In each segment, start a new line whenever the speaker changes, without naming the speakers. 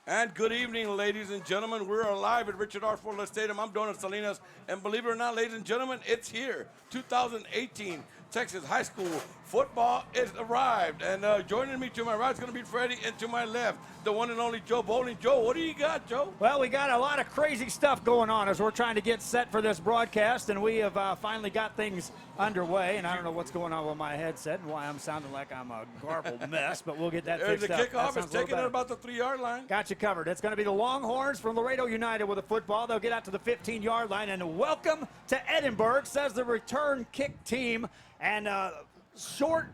And good evening, ladies and gentlemen. We're live at Richard R. Fuller Stadium. I'm Donald Salinas, and believe it or not, ladies and gentlemen, it's here. 2018 Texas High School football has arrived. And joining me to my right is going to be Freddie, and to my left, the one and only Joe Bowling. Joe, what do you got, Joe?
Well, we got a lot of crazy stuff going on as we're trying to get set for this broadcast, and we have finally got things underway. And I don't know what's going on with my headset and why I'm sounding like I'm a garbled mess, but we'll get that
There's
fixed
the
up.
kickoff. It's taking it about the 3-yard line.
Got you covered. It's going to be the Longhorns from Laredo United with a football. They'll get out to the 15-yard line, and welcome to Edinburg, says the return kick team. And short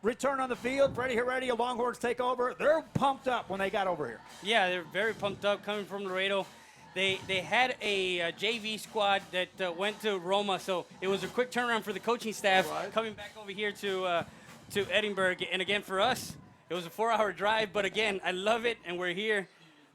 return on the field. Freddie Heredia, Longhorns take over. They're pumped up when they got over here.
Yeah, they're very pumped up coming from Laredo. They had a JV squad that went to Roma, so it was a quick turnaround for the coaching staff coming back over here to Edinburg. And again, for us, it was a 4-hour drive, but again, I love it, and we're here.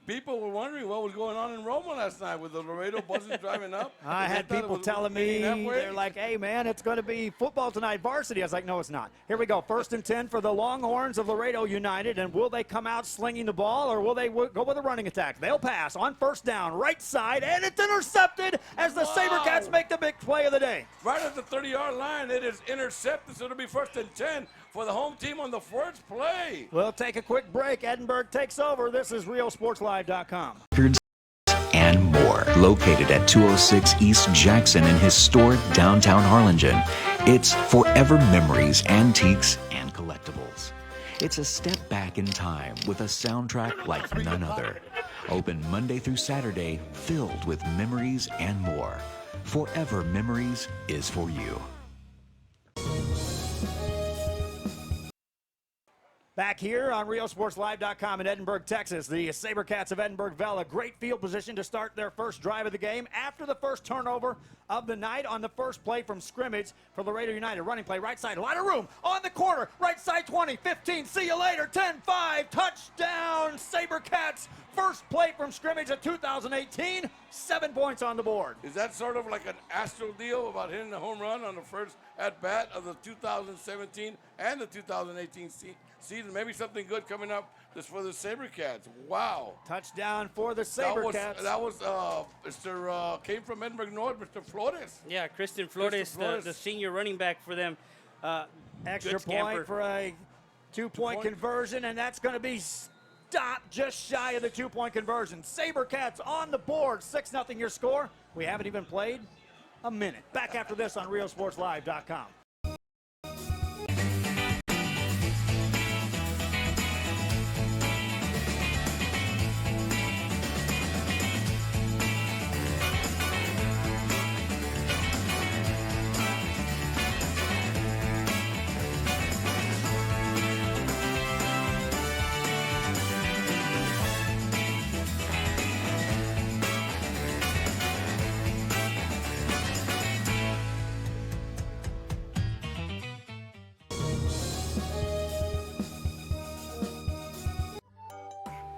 People were wondering what was going on in Roma last night with the Laredo buses driving up.
I had people telling me, they're like, hey, man, it's going to be football tonight, varsity. I was like, no, it's not. Here we go. 1st and 10 for the Longhorns of Laredo United. And will they come out slinging the ball, or will they go with a running attack? They'll pass on 1st down, right side, and it's intercepted as the Sabercats make the big play of the day.
Right at the 30-yard line, it is intercepted, so it'll be 1st and 10 for the home team on the first play.
We'll take a quick break. Edinburg takes over. This is RealSportsLive.com.
And more, located at 206 East Jackson in historic downtown Harlingen. It's forever memories, antiques, and collectibles. It's a step back in time with a soundtrack like none other. Open Monday through Saturday, filled with memories and more. Forever Memories is for you.
Back here on RealSportsLive.com in Edinburg, Texas, the Sabercats of Edinburg Vela, great field position to start their first drive of the game after the first turnover of the night on the first play from scrimmage for Laredo United. Running play, right side, a lot of room on the corner, right side 20, 15, see you later, 10-5, touchdown, Sabercats. First play from scrimmage of 2018, 7 points on the board.
Is that sort of like an Astro deal about hitting the home run on the first at-bat of the 2017 and the 2018 season? Maybe something good coming up just for the Sabercats. Wow.
Touchdown for the Sabercats.
That was came from Edinburg North, Mr. Flores.
Yeah, Christian Flores, the senior running back for them.
Extra point for a two-point conversion, and that's going to be stopped just shy of the 2-point conversion. Sabercats on the board, 6-0 your score. We haven't even played a minute. Back after this on RealSportsLive.com.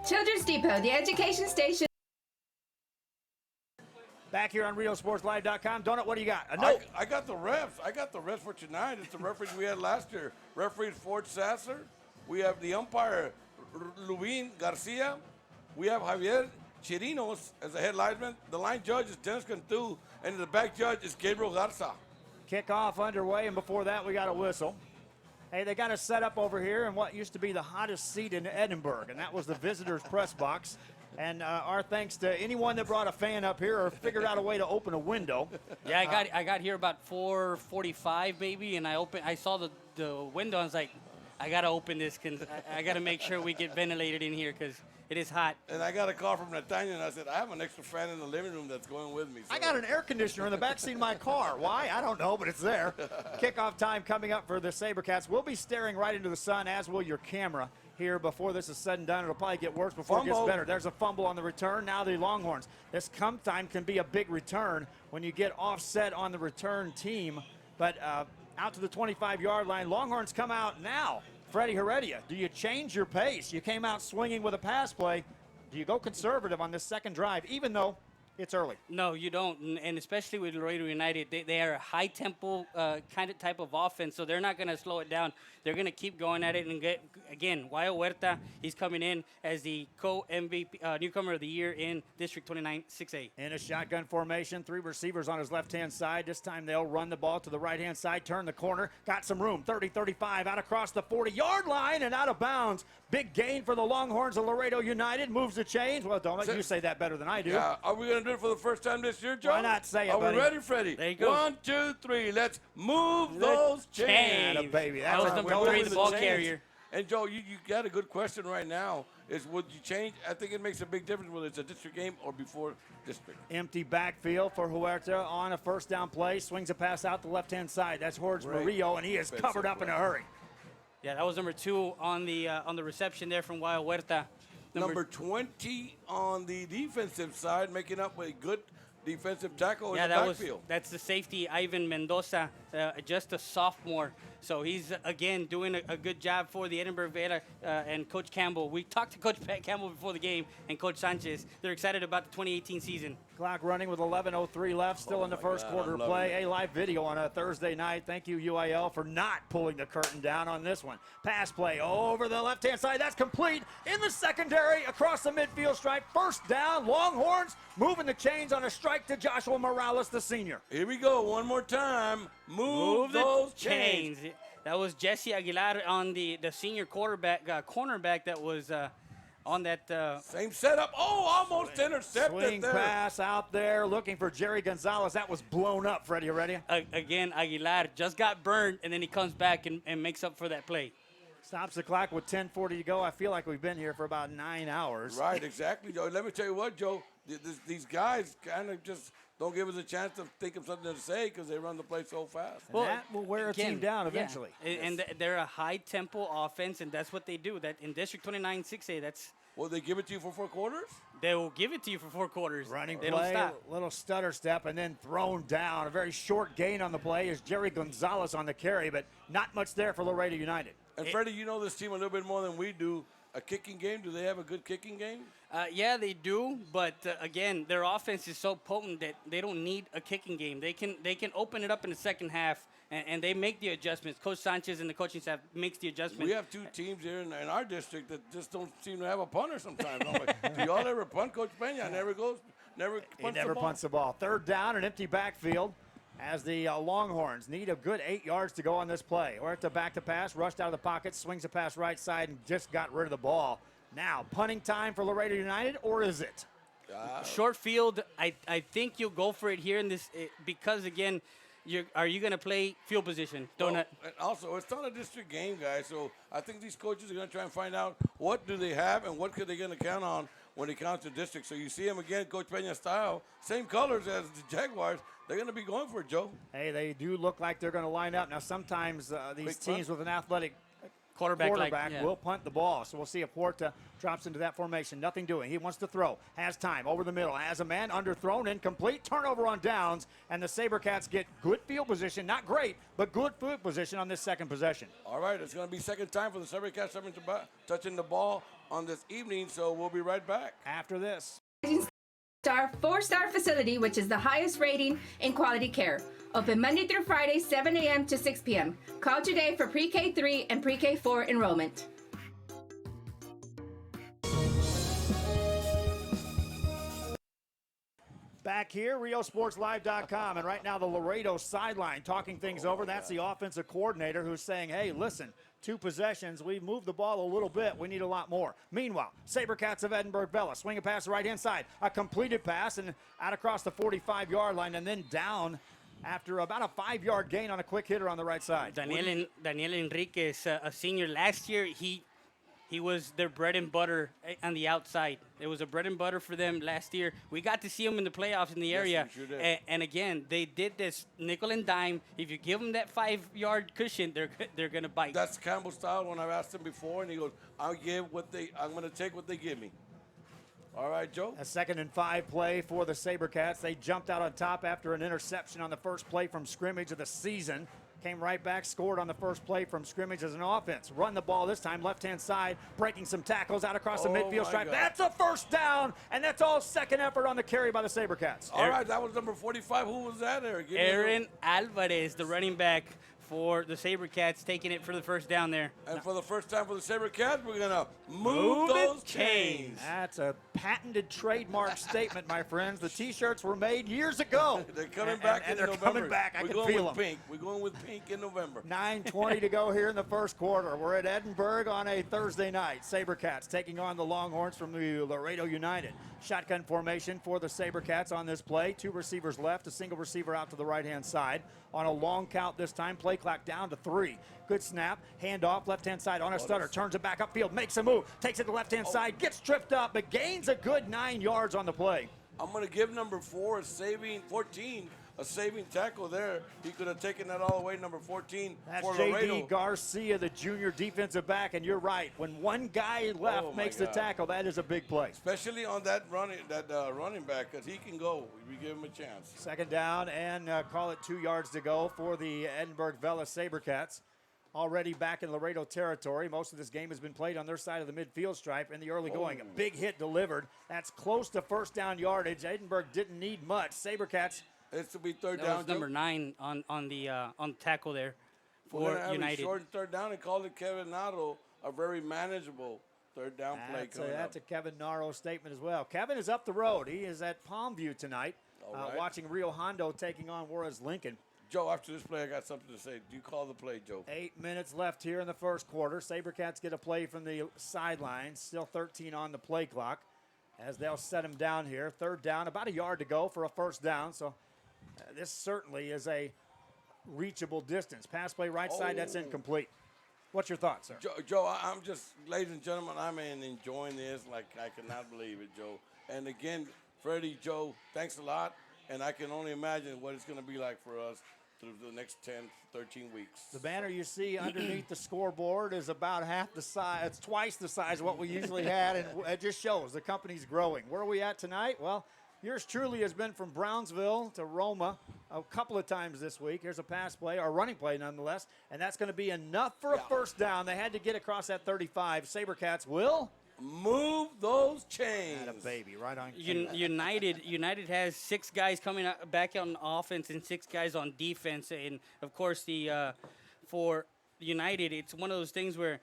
Children's Depot, the education station.
Back here on RealSportsLive.com. Donut, what do you got?
I got the refs. I got the refs for tonight. It's the referees we had last year. Referee Ford Sasser. We have the umpire, Lubin Garcia. We have Javier Chirinos as the head linesman. The line judge is Dennis Cantu, and the back judge is Gabriel Garza.
Kickoff underway, and before that, we got a whistle. Hey, they got us set up over here in what used to be the hottest seat in Edinburg, and that was the visitors' press box. And our thanks to anyone that brought a fan up here or figured out a way to open a window.
Yeah, I got here about 4:45 maybe, and I saw the window. I was like, I got to open this because I got to make sure we get ventilated in here because it is hot.
And I got a call from Natanya, and I said, I have an extra fan in the living room that's going with me. So.
I got an air conditioner in the back seat of my car. Why? I don't know, but it's there. Kickoff time coming up for the Sabercats. We'll be staring right into the sun, as will your camera here before this is said and done. It'll probably get worse before it gets better. There's a fumble on the return. Now the Longhorns. This come time can be a big return when you get offset on the return team. But out to the 25-yard line. Longhorns come out now. Freddie Heredia, do you change your pace? You came out swinging with a pass play. Do you go conservative on this second drive, even though It's early.
No, you don't, and especially with Laredo United, they are a high-tempo type of offense, so they're not going to slow it down. They're going to keep going at it and get, again, Guayo Huerta, he's coming in as the co-MVP, newcomer of the year in District 29 6A.
In a shotgun formation, 3 receivers on his left-hand side. This time they'll run the ball to the right-hand side, turn the corner, got some room, 30-35, out across the 40-yard line and out of bounds. Big gain for the Longhorns of Laredo United, moves the chains. Well, don't let you say that better than I do.
Yeah, are we going to do it for the first time this year, Joe?
Why not say it,
Are
buddy?
we ready, Freddie?
There you go.
1, 2, 3. Let's move those chains.
Atta baby.
That was
That's
number
what
3,
goes
the ball
chains.
carrier.
And, Joe, you got a good question right now. Is would you change? I think it makes a big difference whether it's a district game or before district.
Empty backfield for Huerta on a first down play. Swings a pass out the left-hand side. That's Jorge
Great
Murillo, and he is
defensive
covered up in a
play.
hurry.
Yeah, that was number 2 on the reception there from Guayo Huerta.
Number 20 on the defensive side, making up a good defensive tackle in the backfield.
That's the safety, Ivan Mendoza, just a sophomore. So he's, again, doing a good job for the Edinburg Vela and Coach Campbell. We talked to Coach Campbell before the game and Coach Sanchez. They're excited about the 2018 season.
Clock running with 11:03 left, still in the first quarter of play. A live video on a Thursday night. Thank you, UIL, for not pulling the curtain down on this one. Pass play over the left-hand side. That's complete in the secondary across the midfield stripe. First down, Longhorns moving the chains on a strike to Joshua Morales, the senior.
Here we go, one more time. Move those chains.
That was Jesse Aguilar on the senior cornerback that was on that.
Same setup. Oh, almost intercepted
Swing
there.
pass out there, looking for Jerry Gonzalez. That was blown up, Freddie Heredia.
Again, Aguilar just got burned, and then he comes back and makes up for that play.
Stops the clock with 10:40 to go. I feel like we've been here for about 9 hours.
Right, exactly, Joe. Let me tell you what, Joe. These guys kind of just don't give us a chance to think of something to say because they run the play so fast.
And that will wear a team down eventually.
Yeah. And they're a high-tempo offense, and that's what they do. That in District 29 6A, that's
Will they give it to you for 4 quarters?
they will give it to you for 4 quarters.
Running
they
play,
don't stop.
little stutter step, and then thrown down. A very short gain on the play is Jerry Gonzalez on the carry, but not much there for Laredo United.
And Freddie, you know this team a little bit more than we do. A kicking game? Do they have a good kicking game?
Yeah, they do, but again, their offense is so potent that they don't need a kicking game. They can open it up in the second half, and they make the adjustments. Coach Sanchez and the coaching staff makes the adjustments.
We have 2 teams here in our district that just don't seem to have a punter sometimes. I'm like, do y'all ever punt? Coach Peña never punts
He never
the ball.
punts the ball. Third down, an empty backfield as the Longhorns need a good 8 yards to go on this play. Or at the back to pass, rushed out of the pocket, swings a pass right side, and just got rid of the ball. Now, punting time for Laredo United, or is it?
Short field, I think you'll go for it here in this because, again, are you going to play field position?
And also, it's not a district game, guys, so I think these coaches are going to try and find out what do they have and what could they going to count on when it counts to district. So you see them again, Coach Peña style, same colors as the Jaguars. They're going to be going for it, Joe.
Hey, they do look like they're going to line up. Now, sometimes these
Quick
teams
punt.
with an athletic
quarterback
will punt the ball. So we'll see if Huerta drops into that formation. Nothing doing. He wants to throw. Has time. Over the middle. Has a man. Underthrown. Incomplete. Turnover on downs. And the SaberCats get good field position. Not great, but good field position on this second possession.
All right, it's going to be second time for the SaberCats touching the ball on this evening, so we'll be right back.
After this.
Star 4-star facility, which is the highest rating in quality care. Open Monday through Friday, 7 a.m. to 6 p.m. Call today for pre-K 3 and pre-K 4 enrollment.
Back here, RioSportsLive.com, and right now the Laredo sideline talking things over. That's the offensive coordinator who's saying, hey, listen, 2 possessions, we moved the ball a little bit, we need a lot more. Meanwhile, SaberCats of Edinburg Vela swing a pass right-hand side, a completed pass, and out across the 45-yard line, and then down after about a 5-yard gain on a quick hitter on the right side.
Daniel Enriquez, a senior last year, he was their bread and butter on the outside. It was a bread and butter for them last year. We got to see him in the playoffs in the area.
we sure did.
And again, they did this nickel and dime. If you give them that 5-yard cushion, they're going to bite.
That's Campbell style when I've asked him before, and he goes, I'm going to take what they give me. All right, Joe?
A 2nd and 5 play for the SaberCats. They jumped out on top after an interception on the first play from scrimmage of the season. Came right back, scored on the first play from scrimmage as an offense. Run the ball this time, left-hand side, breaking some tackles out across the midfield stripe.
God.
That's a first down, and that's all second effort on the carry by the SaberCats.
All right, that was number 45. Who was that, Eric?
Aaron Alvarez, the running back for the SaberCats, taking it for the first down there.
And for the first time for the SaberCats, we're going to move those chains.
That's a patented trademark statement, my friends. The T-shirts were made years ago.
They're coming back
and
in
they're
November.
coming back. I
We're
can
going
feel
with
them.
pink. We're going with pink in November.
9:20 to go here in the first quarter. We're at Edinburg on a Thursday night. SaberCats taking on the Longhorns from the Laredo United. Shotgun formation for the SaberCats on this play. 2 receivers left, a single receiver out to the right-hand side. On a long count this time, play clock down to 3. Good snap, handoff, left-hand side on a stutter, turns it back upfield, makes a move, takes it to the left-hand side, gets tripped up, but gains a good 9 yards on the play.
I'm going to give number 14 a saving tackle there. He could have taken that all the way, number 14
That's
for
J.D.
Laredo.
Garcia, the junior defensive back, and you're right. When one guy left makes the tackle, that is a big play.
Especially on that running back, because he can go. We give him a chance.
Second down and call it 2 yards to go for the Edinburg Vela SaberCats. Already back in Laredo territory. Most of this game has been played on their side of the midfield stripe in the early going. A big hit delivered. That's close to first down yardage. Edinburg didn't need much. SaberCats.
It's to be third
That
down.
was number 9 on the tackle there
We're
for
gonna have
United.
a short third down and call it Kevin Nato a very manageable third down play coming
That's
up.
a Kevin Naro statement as well. Kevin is up the road. He is at Palmview tonight,
right.
watching Rio Hondo taking on Juarez Lincoln.
Joe, after this play, I got something to say. Do you call the play, Joe?
8 minutes left here in the first quarter. SaberCats get a play from the sidelines. Still 13 on the play clock as they'll set him down here. Third down, about a yard to go for a first down. So this certainly is a reachable distance. Pass play right side, that's incomplete. What's your thoughts, sir?
Joe, I'm just, ladies and gentlemen, I'm enjoying this like I cannot believe it, Joe. And again, Freddie, Joe, thanks a lot. And I can only imagine what it's going to be like for us through the next 10, 13 weeks.
The banner you see underneath the scoreboard is about half the size. It's twice the size of what we usually had, and it just shows the company's growing. Where are we at tonight? Well, yours truly has been from Brownsville to Roma a couple of times this week. Here's a pass play, or running play nonetheless, and that's going to be enough for a first down. They had to get across that 35. SaberCats will
move those chains.
Atta baby, right on.
United has 6 guys coming back on offense and 6 guys on defense, and of course for United, it's one of those things where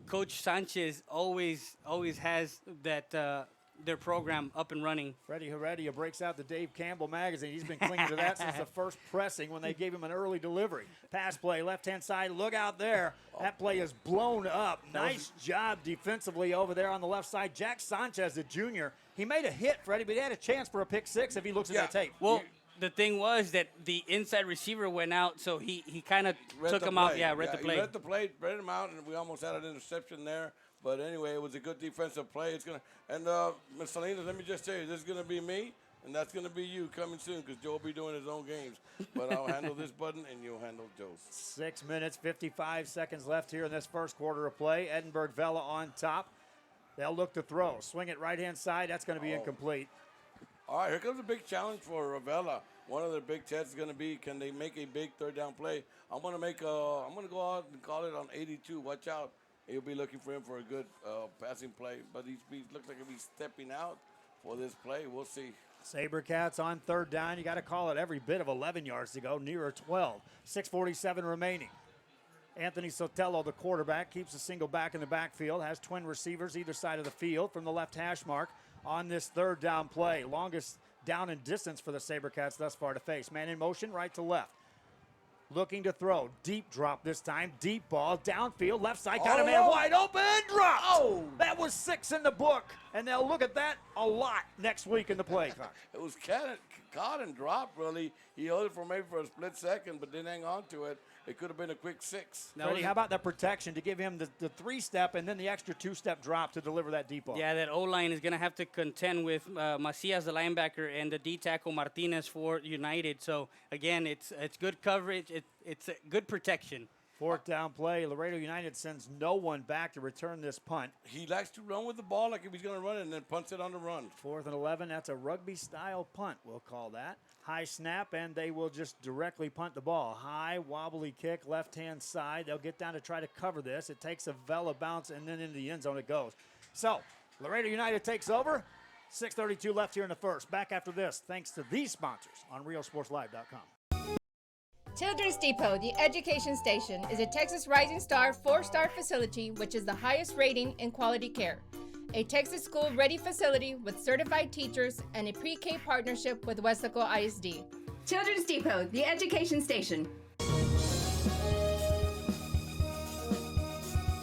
Coach Sanchez always has that their program up and running.
Freddie Heredia breaks out the Dave Campbell magazine. He's been clinging to that since the first pressing when they gave him an early delivery. Pass play, left-hand side, look out there. That play is blown up. Nice job defensively over there on the left side. Jack Sanchez, the junior, he made a hit, Freddie, but he had a chance for a pick six if he looks at that tape.
Well, the thing was that the inside receiver went out, so he kind of took him out. Yeah, read the play.
He read the play, read him out, and we almost had an interception there. But anyway, it was a good defensive play. It's gonna Ms. Salinas, let me just tell you, this is gonna be me, and that's gonna be you coming soon, because Joe will be doing his own games. But I'll handle this button, and you'll handle Joe's.
6 minutes, 55 seconds left here in this first quarter of play. Edinburg Vela on top. They'll look to throw. Swing it right-hand side. That's going to be incomplete.
All right, here comes a big challenge for Vela. One of their big tests is going to be, can they make a big third down play? I'm going to go out and call it on 82. Watch out. He'll be looking for him for a good passing play, but he looks like he's stepping out for this play. We'll see.
SaberCats on third down. You got to call it every bit of 11 yards to go, nearer 12. 6:47 remaining. Anthony Sotelo, the quarterback, keeps a single back in the backfield, has twin receivers either side of the field from the left hash mark on this third down play. Longest down in distance for the SaberCats thus far to face. Man in motion, right to left. Looking to throw. Deep drop this time. Deep ball. Downfield. Left side. Got a man wide open. Dropped.
Oh!
That was 6 in the book. And they'll look at that a lot next week in the play.
It was caught and dropped, really. He held it for maybe for a split second, but didn't hang on to it. It could have been a quick 6.
Freddie, how about that protection to give him the 3-step and then the extra 2-step drop to deliver that deep ball?
Yeah, that O-line is going to have to contend with Macias, the linebacker, and the D-tackle Martinez for United. So, again, it's good coverage. It's a good protection.
Fourth down play. Laredo United sends no one back to return this punt.
He likes to run with the ball like if he's going to run it and then punts it on the run.
4th and 11. That's a rugby-style punt, we'll call that. High snap, and they will just directly punt the ball. High, wobbly kick, left-hand side. They'll get down to try to cover this. It takes a Vela bounce, and then into the end zone it goes. So, Laredo United takes over. 6:32 left here in the first. Back after this, thanks to these sponsors on RealSportsLive.com.
Children's Depot, the education station, is a Texas Rising Star 4-star facility which is the highest rating in quality care. A Texas school-ready facility with certified teachers and a pre-K partnership with Wesco ISD. Children's Depot, the education station.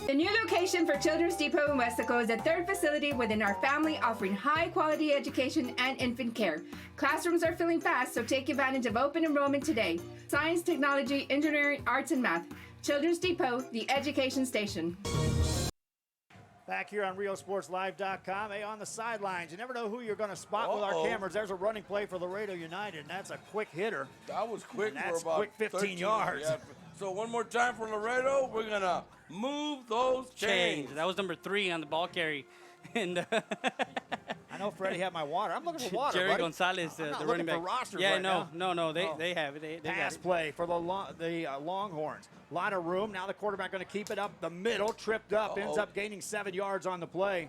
The new location for Children's Depot in Wesco is a third facility within our family offering high-quality education and infant care. Classrooms are filling fast, so take advantage of open enrollment today. Science, technology, engineering, arts, and math. Children's Depot, the education station.
Back here on RealSportsLive.com. Hey, on the sidelines, you never know who you're going to spot with our cameras. There's a running play for Laredo United, and that's a quick hitter.
That was quick
And
for
that's
about
quick 15 yards.
Yeah. So one more time for Laredo. We're going to move those chains.
That was number 3 on the ball carry. And
I know Freddie had my water. I'm looking for water,
Jerry
buddy.
Gonzalez,
I'm not
the
looking
running back.
for rosters
yeah,
right
no,
now.
no, they have it. They got
Pass
it.
play for the Longhorns. A lot of room. Now the quarterback going to keep it up the middle. Tripped up. Ends up gaining 7 yards on the play.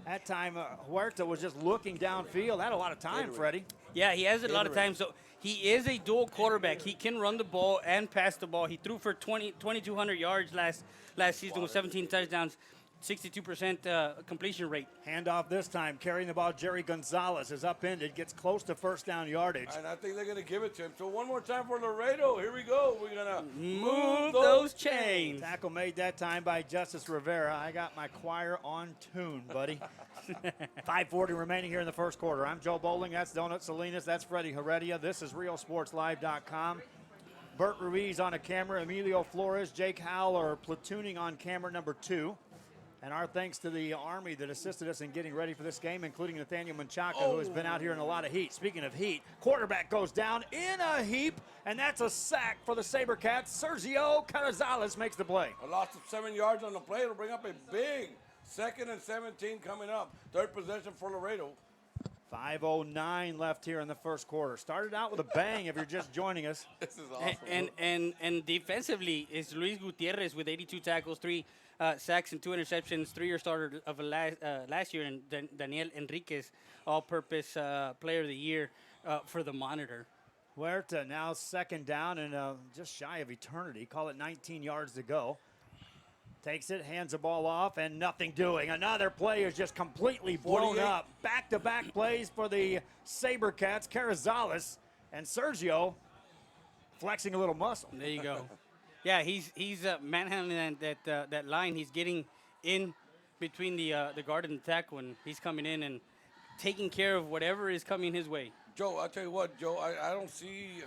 That time, Huerta was just looking downfield. Had a lot of time, Freddie.
Yeah, he has it a lot of times. So he is a dual quarterback. He can run the ball and pass the ball. He threw for 2,200 yards last season with 17 touchdowns, 62% completion rate.
Handoff this time. Carrying the ball, Jerry Gonzalez is upended. Gets close to first down yardage.
And I think they're going to give it to him. So one more time for Laredo. Here we go. We're going to
Move those chains.
Tackle made that time by Justice Rivera. I got my choir on tune, buddy. 5:40 remaining here in the first quarter. I'm Joe Bowling. That's Donut Salinas. That's Freddie Heredia. This is RealSportsLive.com. Bert Ruiz on a camera. Emilio Flores, Jake Howell are platooning on camera number 2. And our thanks to the Army that assisted us in getting ready for this game, including Nathaniel Menchaca, who has been out here in a lot of heat. Speaking of heat, quarterback goes down in a heap, and that's a sack for the SaberCats. Sergio Carrizales makes the play.
A loss of 7 yards on the play. It'll bring up a big 2nd and 17 coming up. Third possession for Laredo.
5:09 left here in the first quarter. Started out with a bang if you're just joining us.
This is awesome.
And defensively is Luis Gutierrez with 82 tackles, 3 sacks and 2 interceptions, 3-year starter of last year, and Daniel Enriquez, all-purpose player of the year for the Monitor.
Huerta now second down and just shy of eternity. Call it 19 yards to go. Takes it, hands the ball off, and nothing doing. Another play is just completely blown
48.
up. Back-to-back plays for the SaberCats. Carrizales and Sergio flexing a little muscle.
There you go. Yeah, he's manhandling that line. He's getting in between the guard and the tackle, and he's coming in and taking care of whatever is coming his way.
Joe, I'll tell you what, Joe, I don't see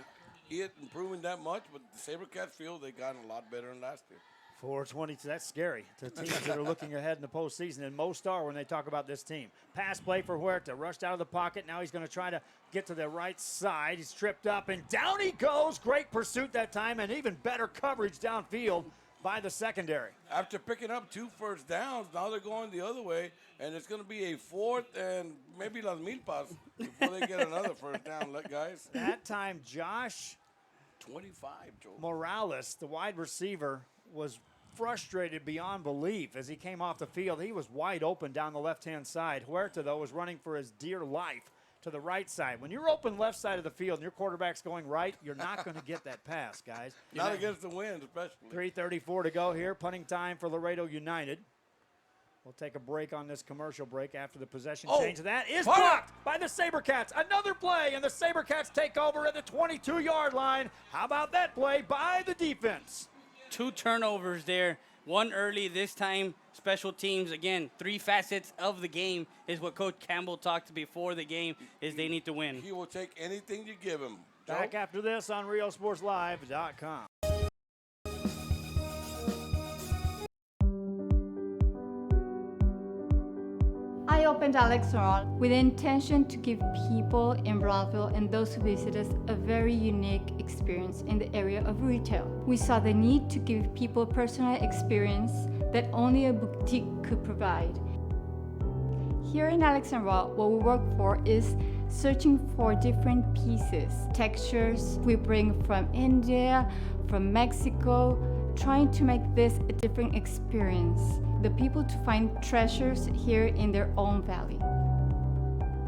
it improving that much, but the SaberCats feel they've gotten a lot better than last year.
4:20, that's scary to teams that are looking ahead in the postseason, and most are when they talk about this team. Pass play for Huerta, rushed out of the pocket. Now he's going to try to get to the right side. He's tripped up, and down he goes. Great pursuit that time, and even better coverage downfield by the secondary.
After picking up 2 first downs, now they're going the other way, and it's going to be a 4th and maybe Las Milpas before they get another first down, guys.
That time, Josh
25, Joe.
Morales, the wide receiver, was frustrated beyond belief as he came off the field. He was wide open down the left-hand side. Huerta, though, was running for his dear life to the right side. When you're open left side of the field and your quarterback's going right, you're not going to get that pass, guys.
Not against the wind, especially.
3:34 to go here. Punting time for Laredo United. We'll take a break on this commercial break after the possession change. That is blocked by the SaberCats. Another play, and the SaberCats take over at the 22-yard line. How about that play by the defense?
2 turnovers there. 1 early this time. Special teams, again, 3 facets of the game is what Coach Campbell talked before the game is they need to win.
He will take anything you give him. Joe?
Back after this on RealSportsLive.com.
opened Alex Roll with the intention to give people in Brownsville and those who visit us a very unique experience in the area of retail. We saw the need to give people a personal experience that only a boutique could provide. Here in Alex and Raw, what we work for is searching for different pieces, textures we bring from India, from Mexico, trying to make this a different experience. The people to find treasures here in their own valley.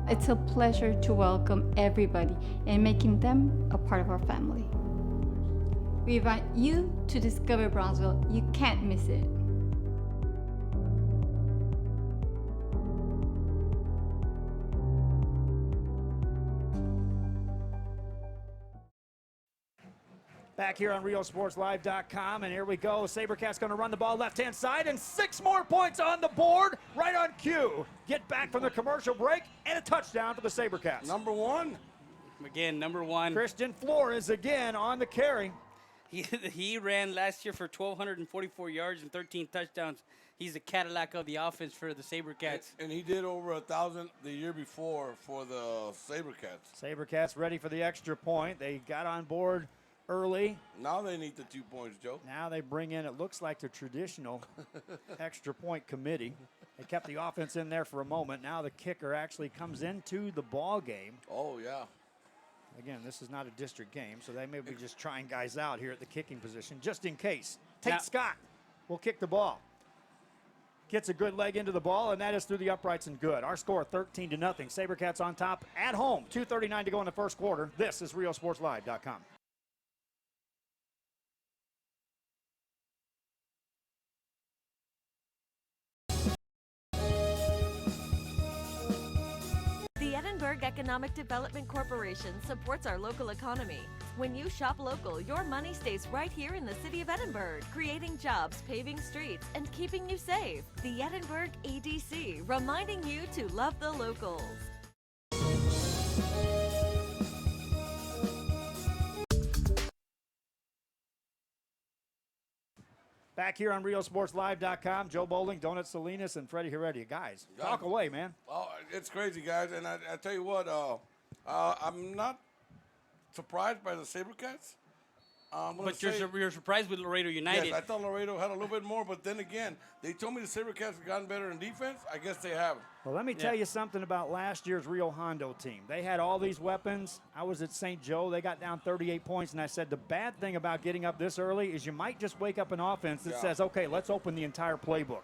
It's a pleasure to welcome everybody and making them a part of our family. We invite you to discover Brownsville. You can't miss it.
Back here on RioSportsLive.com, and here we go. SaberCats going to run the ball left-hand side, and 6 more points on the board, right on cue. Get back from the commercial break, and a touchdown for the SaberCats.
Number one.
Again, number one.
Christian Flores again on the carry.
He ran last year for 1,244 yards and 13 touchdowns. He's the Cadillac of the offense for the SaberCats.
And he did over 1,000 the year before for the SaberCats.
SaberCats ready for the extra point. They got on board early.
Now they need the 2 points, Joe.
Now they bring in, it looks like the traditional extra point committee. They kept the offense in there for a moment. Now the kicker actually comes into the ball game.
Oh, yeah.
Again, this is not a district game, so they may be just trying guys out here at the kicking position, just in case. Tate Scott will kick the ball. Gets a good leg into the ball, and that is through the uprights and good. Our score 13-0. SaberCats on top at home. 2:39 to go in the first quarter. This is RioSportsLive.com.
The Edinburg Economic Development Corporation supports our local economy. When you shop local, your money stays right here in the city of Edinburg, creating jobs, paving streets, and keeping you safe. The Edinburg EDC, reminding you to love the locals.
Back here on RioSportsLive.com, Joe Bowling, Donut Salinas, and Freddie Heredia. Guys, talk away, man.
Oh, it's crazy, guys. And I tell you what, I'm not surprised by the SaberCats.
But you're surprised with Laredo United.
Yes, I thought Laredo had a little bit more, but then again, they told me the SaberCats have gotten better in defense. I guess they have.
Well, let me tell you something about last year's Rio Hondo team. They had all these weapons. I was at St. Joe. They got down 38 points, and I said the bad thing about getting up this early is you might just wake up an offense that says, okay, let's open the entire playbook.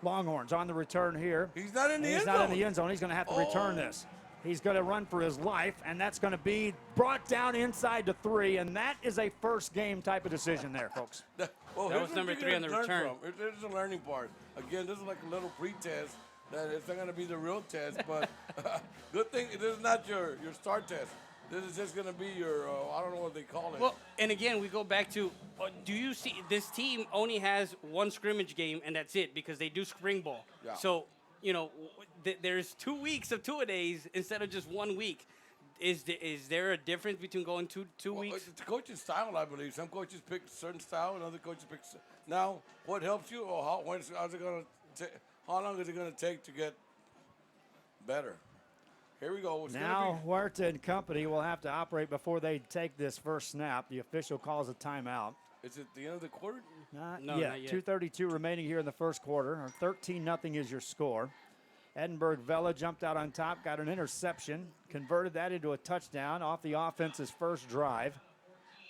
Longhorns on the return here.
He's not in the end zone.
He's not in the end zone. He's going to have to return this. He's going to run for his life, and that's going to be brought down inside to 3, and that is a first game type of decision there, folks.
Well,
that was number 3 on the return.
Here's the learning part. Again, this is like a little pre-test. That it's not going to be the real test, but good thing this is not your start test. This is just going to be your, I don't know what they call it.
Well, and again, we go back to, do you see, this team only has one scrimmage game, and that's it, because they do spring ball.
Yeah.
So, you know, there's 2 weeks of two-a-days instead of just 1 week. Is there a difference between going two weeks?
It's the coaching style, I believe. Some coaches pick a certain style, and other coaches pick. Now, what helps you, or how long is it going to take to get better? Here we go.
Now, Huerta and company will have to operate before they take this first snap. The official calls a timeout.
Is it the end of the quarter?
Not
No,
yet.
not yet.
2:32 remaining here in the first quarter. 13-0 is your score. Edinburg Vela jumped out on top, got an interception, converted that into a touchdown off the offense's first drive.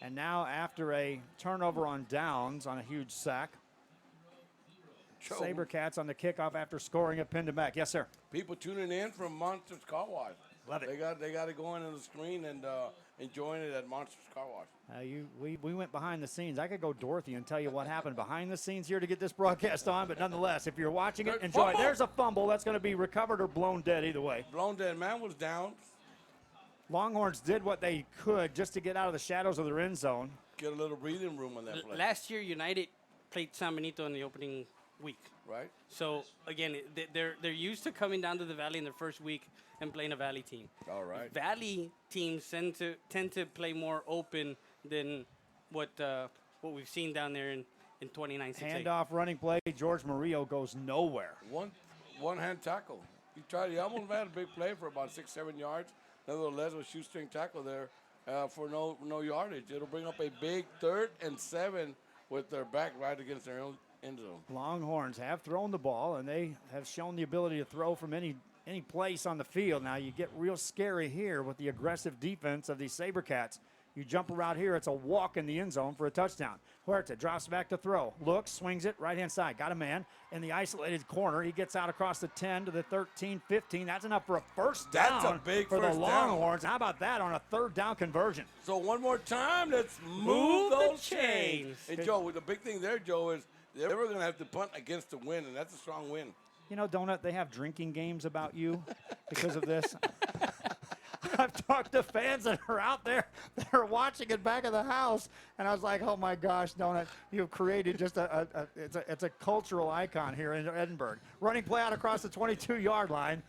And now after a turnover on downs on a huge sack, SaberCats on the kickoff after scoring a pin to back. Yes, sir.
People tuning in from Monsters Car Wash.
Love it.
They got it going on the screen and enjoying it at Monsters Car Wash.
We went behind the scenes. I could go Dorothy and tell you what happened behind the scenes here to get this broadcast on, but nonetheless, if you're watching it, enjoy it. There's a fumble that's going to be recovered or blown dead either way.
Blown dead. Man was down.
Longhorns did what they could just to get out of the shadows of their end zone.
Get a little breathing room on that play.
Last year, United played San Benito in the opening week.
Right.
So, again, they're used to coming down to the Valley in their first week and playing a Valley team.
All right.
Valley teams tend to play more open than what we've seen down there in 29-6.
Handoff running play. George Murillo goes nowhere.
One hand tackle. He almost had a big play for about 6-7 yards. Nevertheless, with shoestring tackle there for no yardage. It'll bring up a big 3rd and 7 with their back right against their own end zone.
Longhorns have thrown the ball, and they have shown the ability to throw from any place on the field. Now, you get real scary here with the aggressive defense of these SaberCats. You jump around here, it's a walk in the end zone for a touchdown. Huerta drops back to throw. Looks, swings it, right-hand side. Got a man in the isolated corner. He gets out across the 10 to the 13, 15. That's enough for a first down.
That's a big
for
first
the Longhorns. How about that on a 3rd down conversion?
So one more time, let's move those chains. And, Joe, the big thing there, Joe, is they're going to have to punt against the win, and that's a strong win.
You know, Donut, they have drinking games about you because of this. I've talked to fans that are out there that are watching it back of the house, and I was like, oh my gosh, Donut, you've created just it's a cultural icon here in Edinburg. Running play out across the 22-yard line.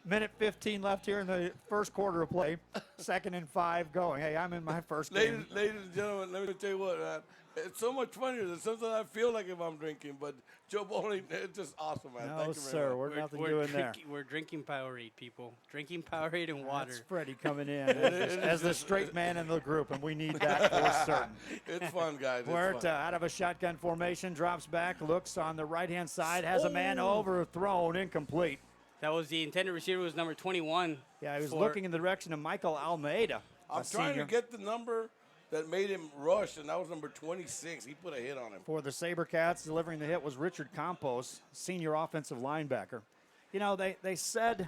Minute 15 left here in the first quarter of play. 2nd and 5 going. Hey, I'm in my first game.
Ladies and gentlemen, let me tell you what, it's so much funnier than sometimes I feel like if I'm drinking, but Joe Bowling, it's just awesome, man.
No,
Thank you
sir,
very much.
we're nothing doing there.
We're drinking Powerade, people. Drinking Powerade and water.
That's Freddie coming in as the straight man in the group, and we need that for certain.
It's fun, guys.
Huerta out of a shotgun formation, drops back, looks on the right-hand side, has a man overthrown, incomplete.
That was the intended receiver, was number 21.
Yeah, he was looking in the direction of Michael Almeida.
I'm trying to get the number that made him rush, and that was number 26. He put a hit on him.
For the SaberCats, delivering the hit was Richard Campos, senior offensive linebacker. You know, they said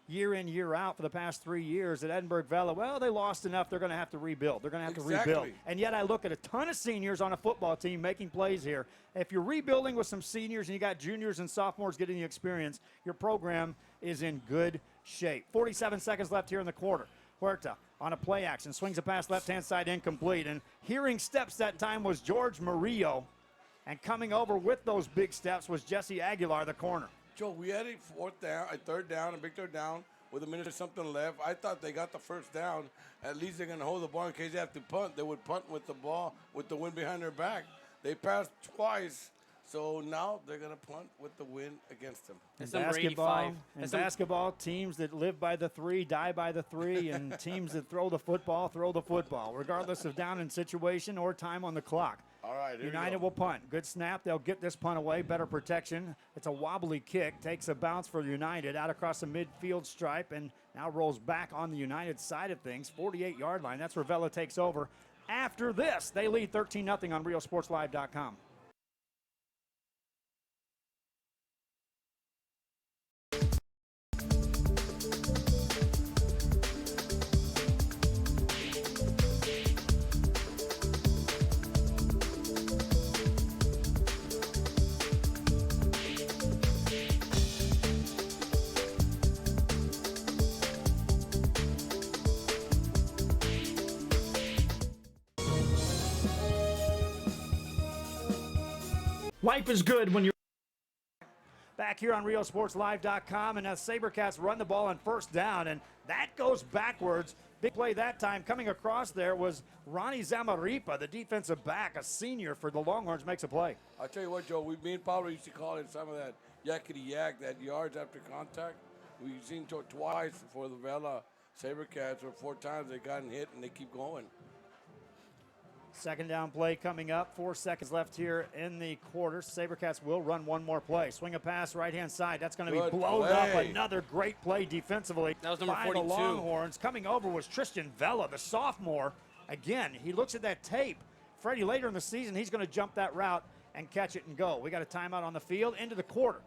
year in, year out for the past 3 years at Edinburg Vela, well, they lost enough, they're going to have to rebuild. They're going to have to rebuild. And yet I look at a ton of seniors on a football team making plays here. If you're rebuilding with some seniors and you got juniors and sophomores getting the experience, your program is in good shape. 47 seconds left here in the quarter. Huerta on a play action, swings a pass left-hand side incomplete. And hearing steps that time was George Murillo. And coming over with those big steps was Jesse Aguilar, the corner.
Joe, we had a 3rd down, a big 3rd down with a minute or something left. I thought they got the first down. At least they're going to hold the ball in case they have to punt. They would punt with the ball with the wind behind their back. They passed twice, so now they're going to punt with the wind against them.
In basketball, teams that live by the 3 die by the 3, and teams that throw the football, regardless of down in situation or time on the clock.
All right,
United will punt. Good snap. They'll get this punt away. Better protection. It's a wobbly kick. Takes a bounce for United out across the midfield stripe and now rolls back on the United side of things. 48-yard line. That's where Vela takes over. After this, they lead 13-0 on RealSportsLive.com. Life is good when you're back here on RealSportsLive.com, and as SaberCats run the ball on first down, and that goes backwards. Big play that time. Coming across there was Ronnie Zamaripa, the defensive back, a senior for the Longhorns, makes a play.
I'll tell you what, Joe, me and Pablo used to call it some of that yakety-yak, that yards after contact. We've seen twice for the Vela SaberCats, or 4 times they've gotten hit, and they keep going.
Second down play coming up. 4 seconds left here in the quarter. SaberCats will run one more play. Swing a pass right-hand side. That's going to be blown up. Another great play defensively.
That was number 42.
By the Longhorns. Coming over was Tristan Vela, the sophomore. Again, he looks at that tape. Freddie, later in the season, he's going to jump that route and catch it and go. We got a timeout on the field into the quarter.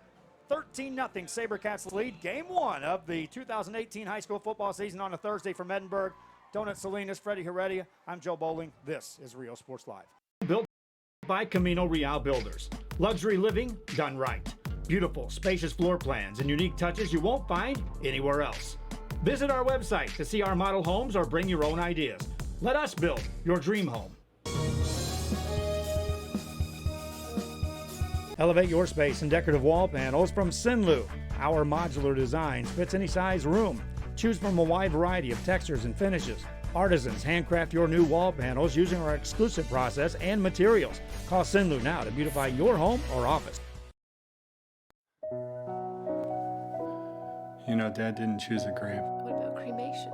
13-0 SaberCats lead. Game 1 of the 2018 high school football season on a Thursday from Edinburg. Donut Salinas, Freddie Heredia. I'm Joe Bowling. This is Real Sports Live. Built by Camino Real Builders. Luxury living done right. Beautiful, spacious floor plans and unique touches you won't find anywhere else. Visit our website to see our model homes or bring your own ideas. Let us build your dream home. Elevate your space in decorative wall panels from Sinlu. Our modular designs fits any size room. Choose from a wide variety of textures and finishes. Artisans handcraft your new wall panels using our exclusive process and materials. Call Sinlu now to beautify your home or office.
out Dad didn't choose a grave.
What about cremation?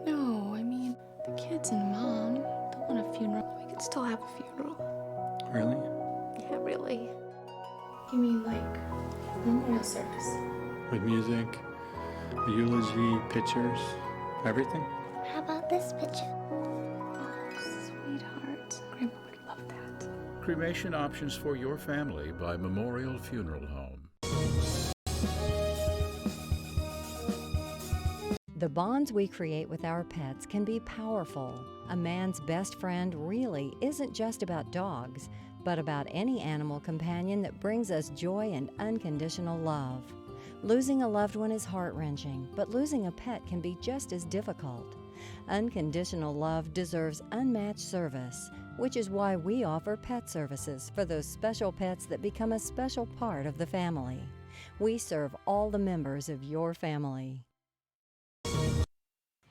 No, I mean, the kids and Mom don't want a funeral. We could still have a funeral.
Really?
Yeah, really. You mean like memorial service?
With music, a eulogy, pictures, everything?
How about this picture? Oh, sweetheart. Grandpa would love that.
Cremation options for your family by Memorial Funeral Home.
The bonds we create with our pets can be powerful. A man's best friend really isn't just about dogs, but about any animal companion that brings us joy and unconditional love. Losing a loved one is heart-wrenching, but losing a pet can be just as difficult. Unconditional love deserves unmatched service, which is why we offer pet services for those special pets that become a special part of the family. We serve all the members of your family.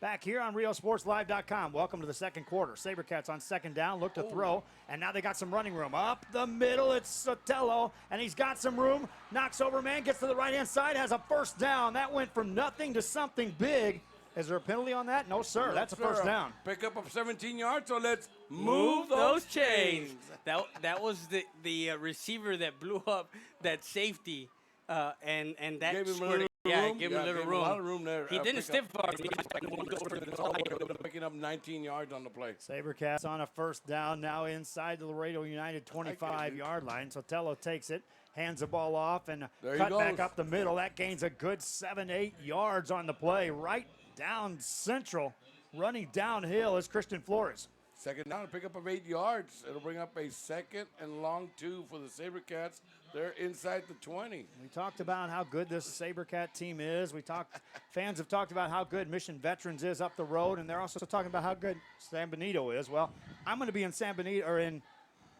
Back here on RioSportsLive.com. Welcome to the second quarter. SaberCats on second down, look to throw, and now they got some running room. Up the middle, it's Sotelo, and he's got some room. Knocks over man, gets to the right-hand side, has a first down. That went from nothing to something big. Is there a penalty on that? No, sir. That's a first down.
Pick up of 17 yards, so let's
Move those chains. That was the receiver that blew up that safety, and that
Gave him a
squirted.
little
Yeah,
room.
give him a little
gave
room.
A lot of room there.
He didn't stiff bar.
Picking up 19 yards on the play.
SaberCats on a first down, now inside the Laredo United 25-yard line. Sotelo takes it, hands the ball off, and cut back up the middle. That gains a good 7-8 yards on the play. Right down central, running downhill is Christian Flores.
Second down, pick up of 8 yards. It'll bring up a second and long 2 for the SaberCats. They're inside the 20.
We talked about how good this SaberCat team is. Fans have talked about how good Mission Veterans is up the road, and they're also talking about how good San Benito is. Well, I'm going to be in San Benito or in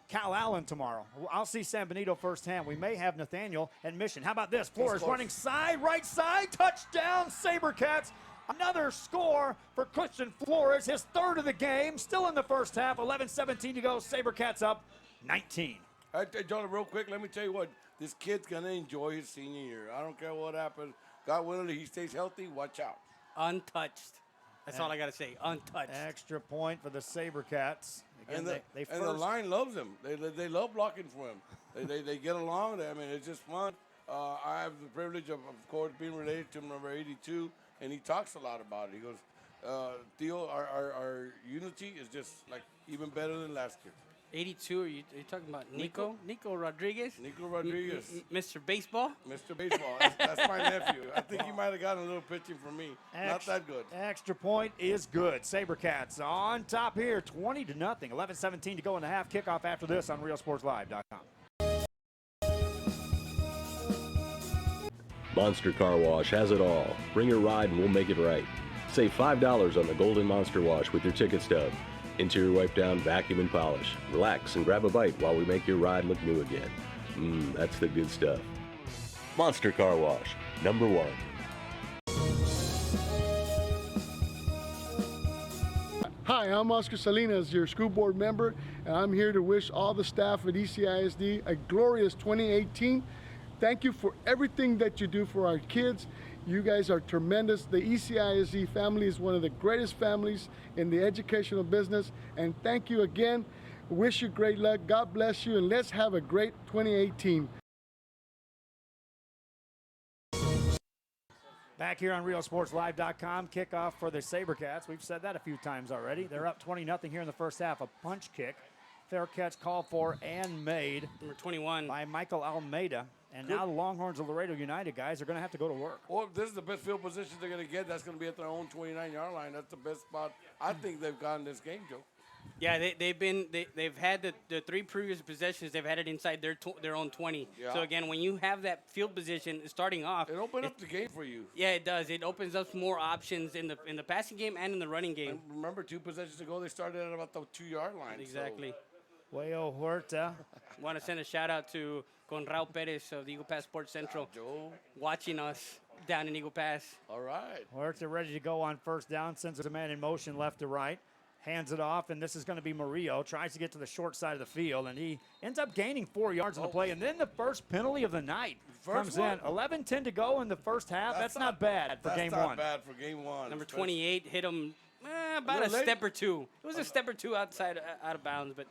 Cal Allen tomorrow. I'll see San Benito firsthand. We may have Nathaniel and Mission. How about this? Flores running side, right side, touchdown, SaberCats. Another score for Christian Flores, his third of the game, still in the first half, 11-17 to go. SaberCats up 19.
All right, Jonah, real quick, let me tell you what. This kid's going to enjoy his senior year. I don't care what happens. God willing, he stays healthy. Watch out.
Untouched. That's all I got to say. Untouched.
Extra point for the SaberCats. Again,
and the line loves him. They love blocking for him. They get along. I mean, it's just fun. I have the privilege of course, being related to number 82, and he talks a lot about it. He goes, Theo, our unity is just like even better than last year.
82, are you talking about Nico? Nico Rodriguez?
Nico Rodriguez.
Mr. Baseball?
Mr. Baseball. That's my nephew. I think he might have gotten a little pitching from me. Not that good.
Extra point is good. SaberCats on top here, 20-0. 11-17 to go in the half. Kickoff after this on RealSportsLive.com.
Monster Car Wash has it all. Bring your ride and we'll make it right. Save $5 on the Golden Monster Wash with your ticket stub. Interior wipe down, vacuum, and polish. Relax and grab a bite while we make your ride look new again. That's the good stuff. Monster Car Wash, number 1.
Hi, I'm Oscar Salinas, your school board member, and I'm here to wish all the staff at ECISD a glorious 2018. Thank you for everything that you do for our kids. You guys are tremendous. The ECISD family is one of the greatest families in the educational business. And thank you again. Wish you great luck. God bless you. And let's have a great 2018.
Back here on RealSportsLive.com, kickoff for the SaberCats. We've said that a few times already. They're up 20-0 here in the first half. A punch kick. Fair catch called for and made.
Number 21.
By Michael Almeida. And now the Longhorns of Laredo United guys are going to have to go to work.
Well, this is the best field position they're going to get. That's going to be at their own 29-yard line. That's the best spot I think they've gotten this game, Joe.
Yeah, they've had the 3 previous possessions. They've had it inside their own 20. Yeah. So again, when you have that field position starting off,
it opens up the game for you.
Yeah, it does. It opens up more options in the passing game and in the running game.
And remember, 2 possessions ago, they started at about the 2-yard line.
Exactly.
Wayo Huerta.
Want to send a shout out to Conrao Perez of the Eagle Pass Sports Central, watching us down in Eagle Pass.
All right.
Huerta ready to go on first down, sends a man in motion left to right. hands it off, and this is going to be Murillo. Tries to get to the short side of the field, and he ends up gaining 4 yards on the play. And then the first penalty of the night comes in. 11-10 to go in the first half. That's not bad for game one.
That's not bad for game one.
Number 28 hit him about a step or two. It was a step or two out of bounds, but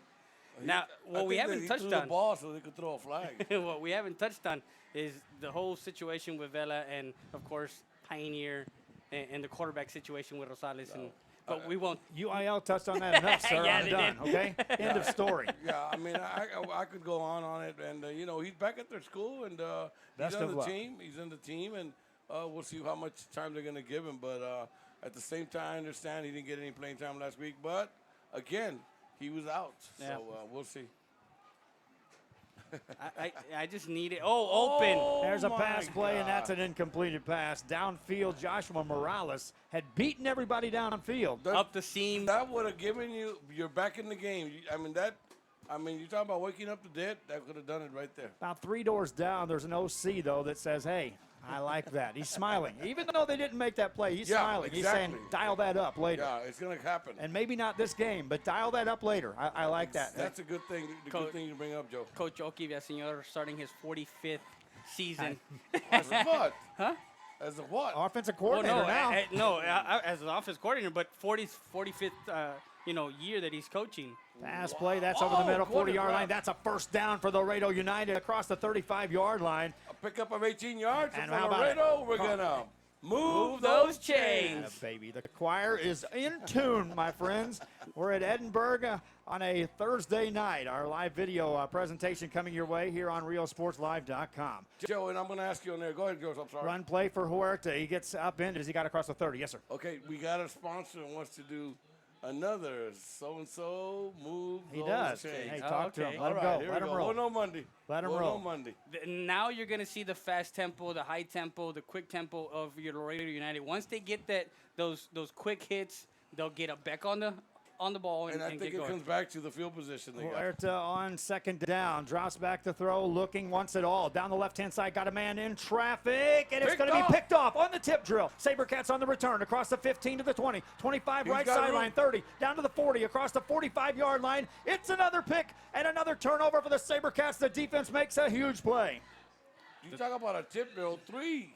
now what we haven't touched on.
The ball so they could throw a flag.
What we haven't touched on is the whole situation with Vela and, of course, Pioneer and the quarterback situation with Rosales. But we won't.
UIL touched on that enough, sir.
Yeah,
I'm done, okay? End of story.
Yeah, I mean, I could go on it. And, you know, he's back at their school, and he's on the team. He's in the team, and we'll see how much time they're going to give him. But at the same time, I understand he didn't get any playing time last week. But, again, he was out.
Yeah.
So we'll see.
I just need it. Oh, open.
There's a pass play, and that's an incompleted pass. Downfield, Joshua Morales had beaten everybody downfield.
Up the seam.
That would have given you're back in the game. You're talking about waking up the dead. That could have done it right there.
About 3 doors down, there's an OC, though, that says, hey, I like that. He's smiling. Even though they didn't make that play, he's smiling.
Exactly.
He's saying, dial that up later.
Yeah, it's going to happen.
And maybe not this game, but dial that up later. I like that.
That's a good thing. Good thing you bring up, Joe.
Coach Oki Villaseñor starting his 45th season.
As a what?
Huh?
As a what?
Offensive coordinator now.
As an offensive coordinator, but 45th year that he's coaching.
Pass play, that's over the middle, 40-yard line. That's a first down for Laredo United across the 35-yard line.
A pickup of 18 yards.
And
for
how about
Laredo, we're going to move those chains.
Yeah, baby, the choir is in tune, my friends. We're at Edinburg on a Thursday night. Our live video presentation coming your way here on RealSportsLive.com.
Joe, and I'm going to ask you on there. Go ahead, Joe. I'm sorry.
Run play for Huerta. He gets up in as he got across the 30. Yes, sir.
Okay, we got a sponsor who wants to do another so-and-so move.
He does.
Chains.
Hey, talk to him. Let him
All
go.
right,
Let him roll.
Well, no Monday.
Let him
well,
roll.
No Monday.
Now you're going to see the fast tempo, the high tempo, the quick tempo of your Laredo United. Once they get those quick hits, they'll get up back on the ball and
I think
get
it
going.
comes back to the field position.
Huerta on second down, drops back to throw, looking once it all. Down the left-hand side, got a man in traffic, and it's going to be picked off on the tip drill. Sabercats on the return, across the 15 to the 20, 25 right sideline, 30, down to the 40, across the 45-yard line. It's another pick and another turnover for the Sabercats. The defense makes a huge play.
You talk about a tip drill, three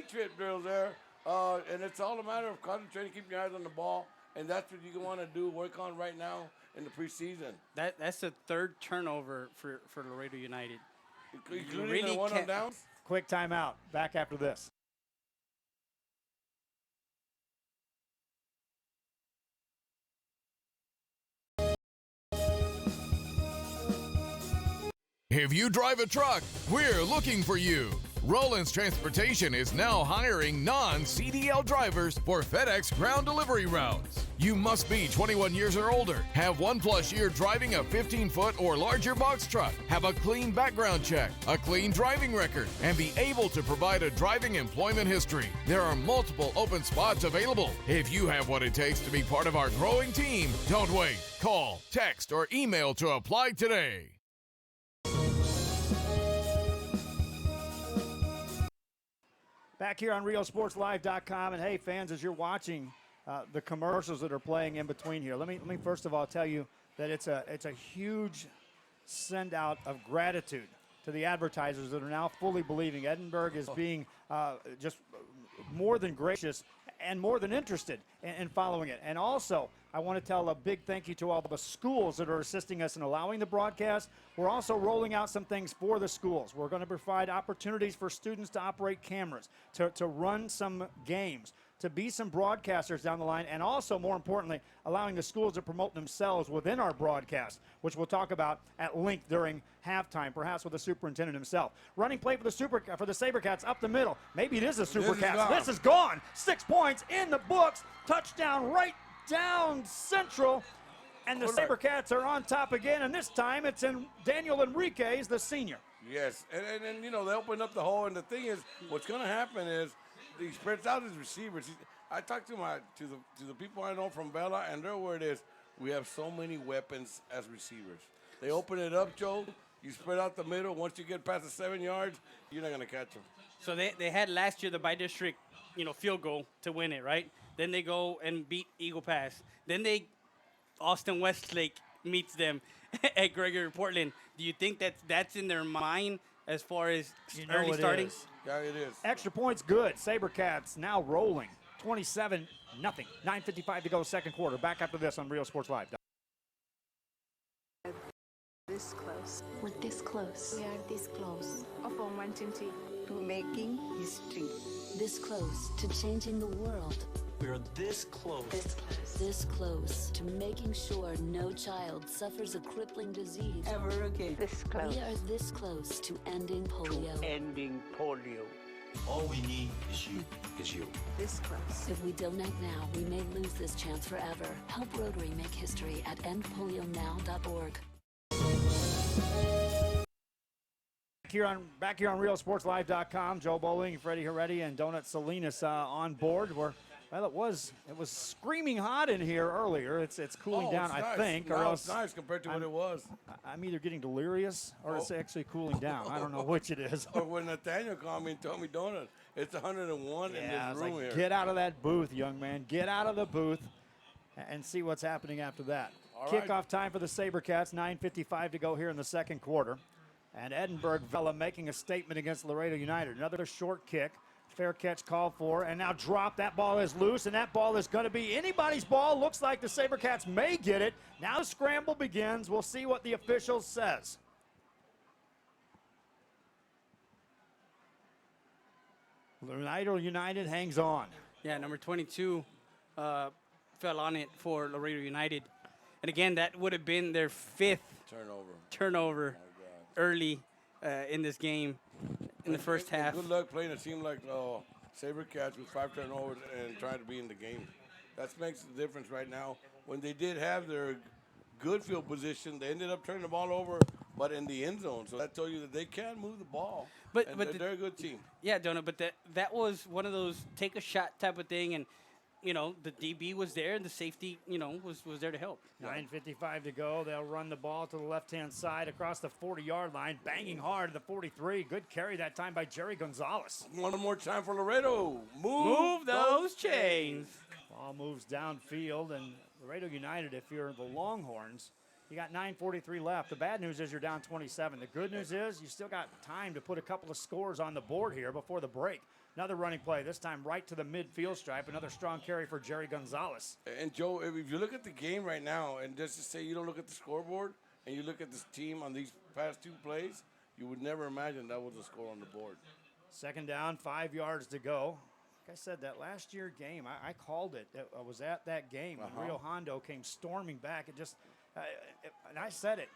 tip drills there, and it's all a matter of concentrating, keeping your eyes on the ball. And that's what you want to do, work on right now in the preseason.
That's the third turnover for Laredo United.
Including
really
the one on downs?
Quick timeout. Back after this.
If you drive a truck, we're looking for you. Rollins Transportation is now hiring non-CDL drivers for FedEx ground delivery routes. You must be 21 years or older, have 1+ year driving a 15-foot or larger box truck, have a clean background check, a clean driving record, and be able to provide a driving employment history. There are multiple open spots available. If you have what it takes to be part of our growing team, don't wait. Call, text, or email to apply today.
Back here on RealSportsLive.com, and hey, fans, as you're watching the commercials that are playing in between here, let me first of all tell you that it's a huge send out of gratitude to the advertisers that are now fully believing Edinburg is being just more than gracious and more than interested in following it. And also, I want to tell a big thank you to all the schools that are assisting us in allowing the broadcast. We're also rolling out some things for the schools. We're going to provide opportunities for students to operate cameras, to run some games, to be some broadcasters down the line, and also, more importantly, allowing the schools to promote themselves within our broadcast, which we'll talk about at length during halftime, perhaps with the superintendent himself. Running play for the Sabercats up the middle. Maybe it is a Supercats. This is gone. 6 points in the books. Touchdown right down central. And the Sabercats are on top again, and this time it's in Daniel Enriquez, the senior.
Yes, and you know, they opened up the hole, and the thing is, what's going to happen is he spreads out his receivers. I talked to the people I know from Vela, and their word is, we have so many weapons as receivers. They open it up, Joe. You spread out the middle. Once you get past the 7 yards, you're not going to catch them.
So they had last year the by-district, field goal to win it, right? Then they go and beat Eagle Pass. Then they Austin Westlake meets them at Gregory Portland. Do you think that's in their mind as far as early starting?
Yeah, it is.
Extra points good. SaberCats now rolling. 27-0. 9:55 to go, second quarter. Back after this on Real Sports Live.
This close.
We're this close.
We are this close of wanting to making history.
This close to changing the world.
We're this close.
This close to making sure no child suffers a crippling disease
ever again.
This close.
We are this close to ending polio.
Ending polio.
All we need is you.
This close.
If we donate now, we may lose this chance forever. Help Rotary make history at endpolionow.org.
Back here on RealSportsLive.com, Joe Bowling, Freddie Heredia, and Donut Salinas on board. Well, it was screaming hot in here earlier. It's cooling down,
nice.
I think.
Now
or else
it's nice compared to what it was.
I'm either getting delirious or it's actually cooling down. I don't know which it is.
Or when Nathaniel called me and told me, Donut, it's 101 in this room here.
Get out of that booth, young man. Get out of the booth and see what's happening after that.
All right.
Kickoff time for the SaberCats, 9:55 to go here in the second quarter. And Edinburg Vela making a statement against Laredo United. Another short kick. Fair catch called for, and now drop. That ball is loose, and that ball is going to be anybody's ball. Looks like the SaberCats may get it. Now scramble begins. We'll see what the official says. Laredo United hangs on.
Yeah, number 22 fell on it for Laredo United. And again, that would have been their fifth turnover early in this game in the first half.
Good luck playing a team like SaberCats with 5 turnovers and trying to be in the game. That makes the difference right now. When they did have their good field position, they ended up turning the ball over, but in the end zone. So that tells you that they can move the ball. But they're a good team.
Yeah, Donut, but that was one of those take a shot type of thing, and you know, the DB was there, and the safety, you know, was there to help.
9:55 to go. They'll run the ball to the left-hand side across the 40-yard line, banging hard to the 43. Good carry that time by Jerry Gonzalez.
One more time for Laredo.
Move those chains.
Ball moves downfield, and Laredo United, if you're the Longhorns, you got 9:43 left. The bad news is you're down 27. The good news is you still got time to put a couple of scores on the board here before the break. Another running play, this time right to the midfield stripe. Another strong carry for Jerry Gonzalez.
And, Joe, if you look at the game right now, and just to say you don't look at the scoreboard, and you look at this team on these past 2 plays, you would never imagine that was a score on the board.
Second down, 5 yards to go. Like I said, that last year game, I called it. I was at that game when Rio Hondo came storming back. It just, and I said it.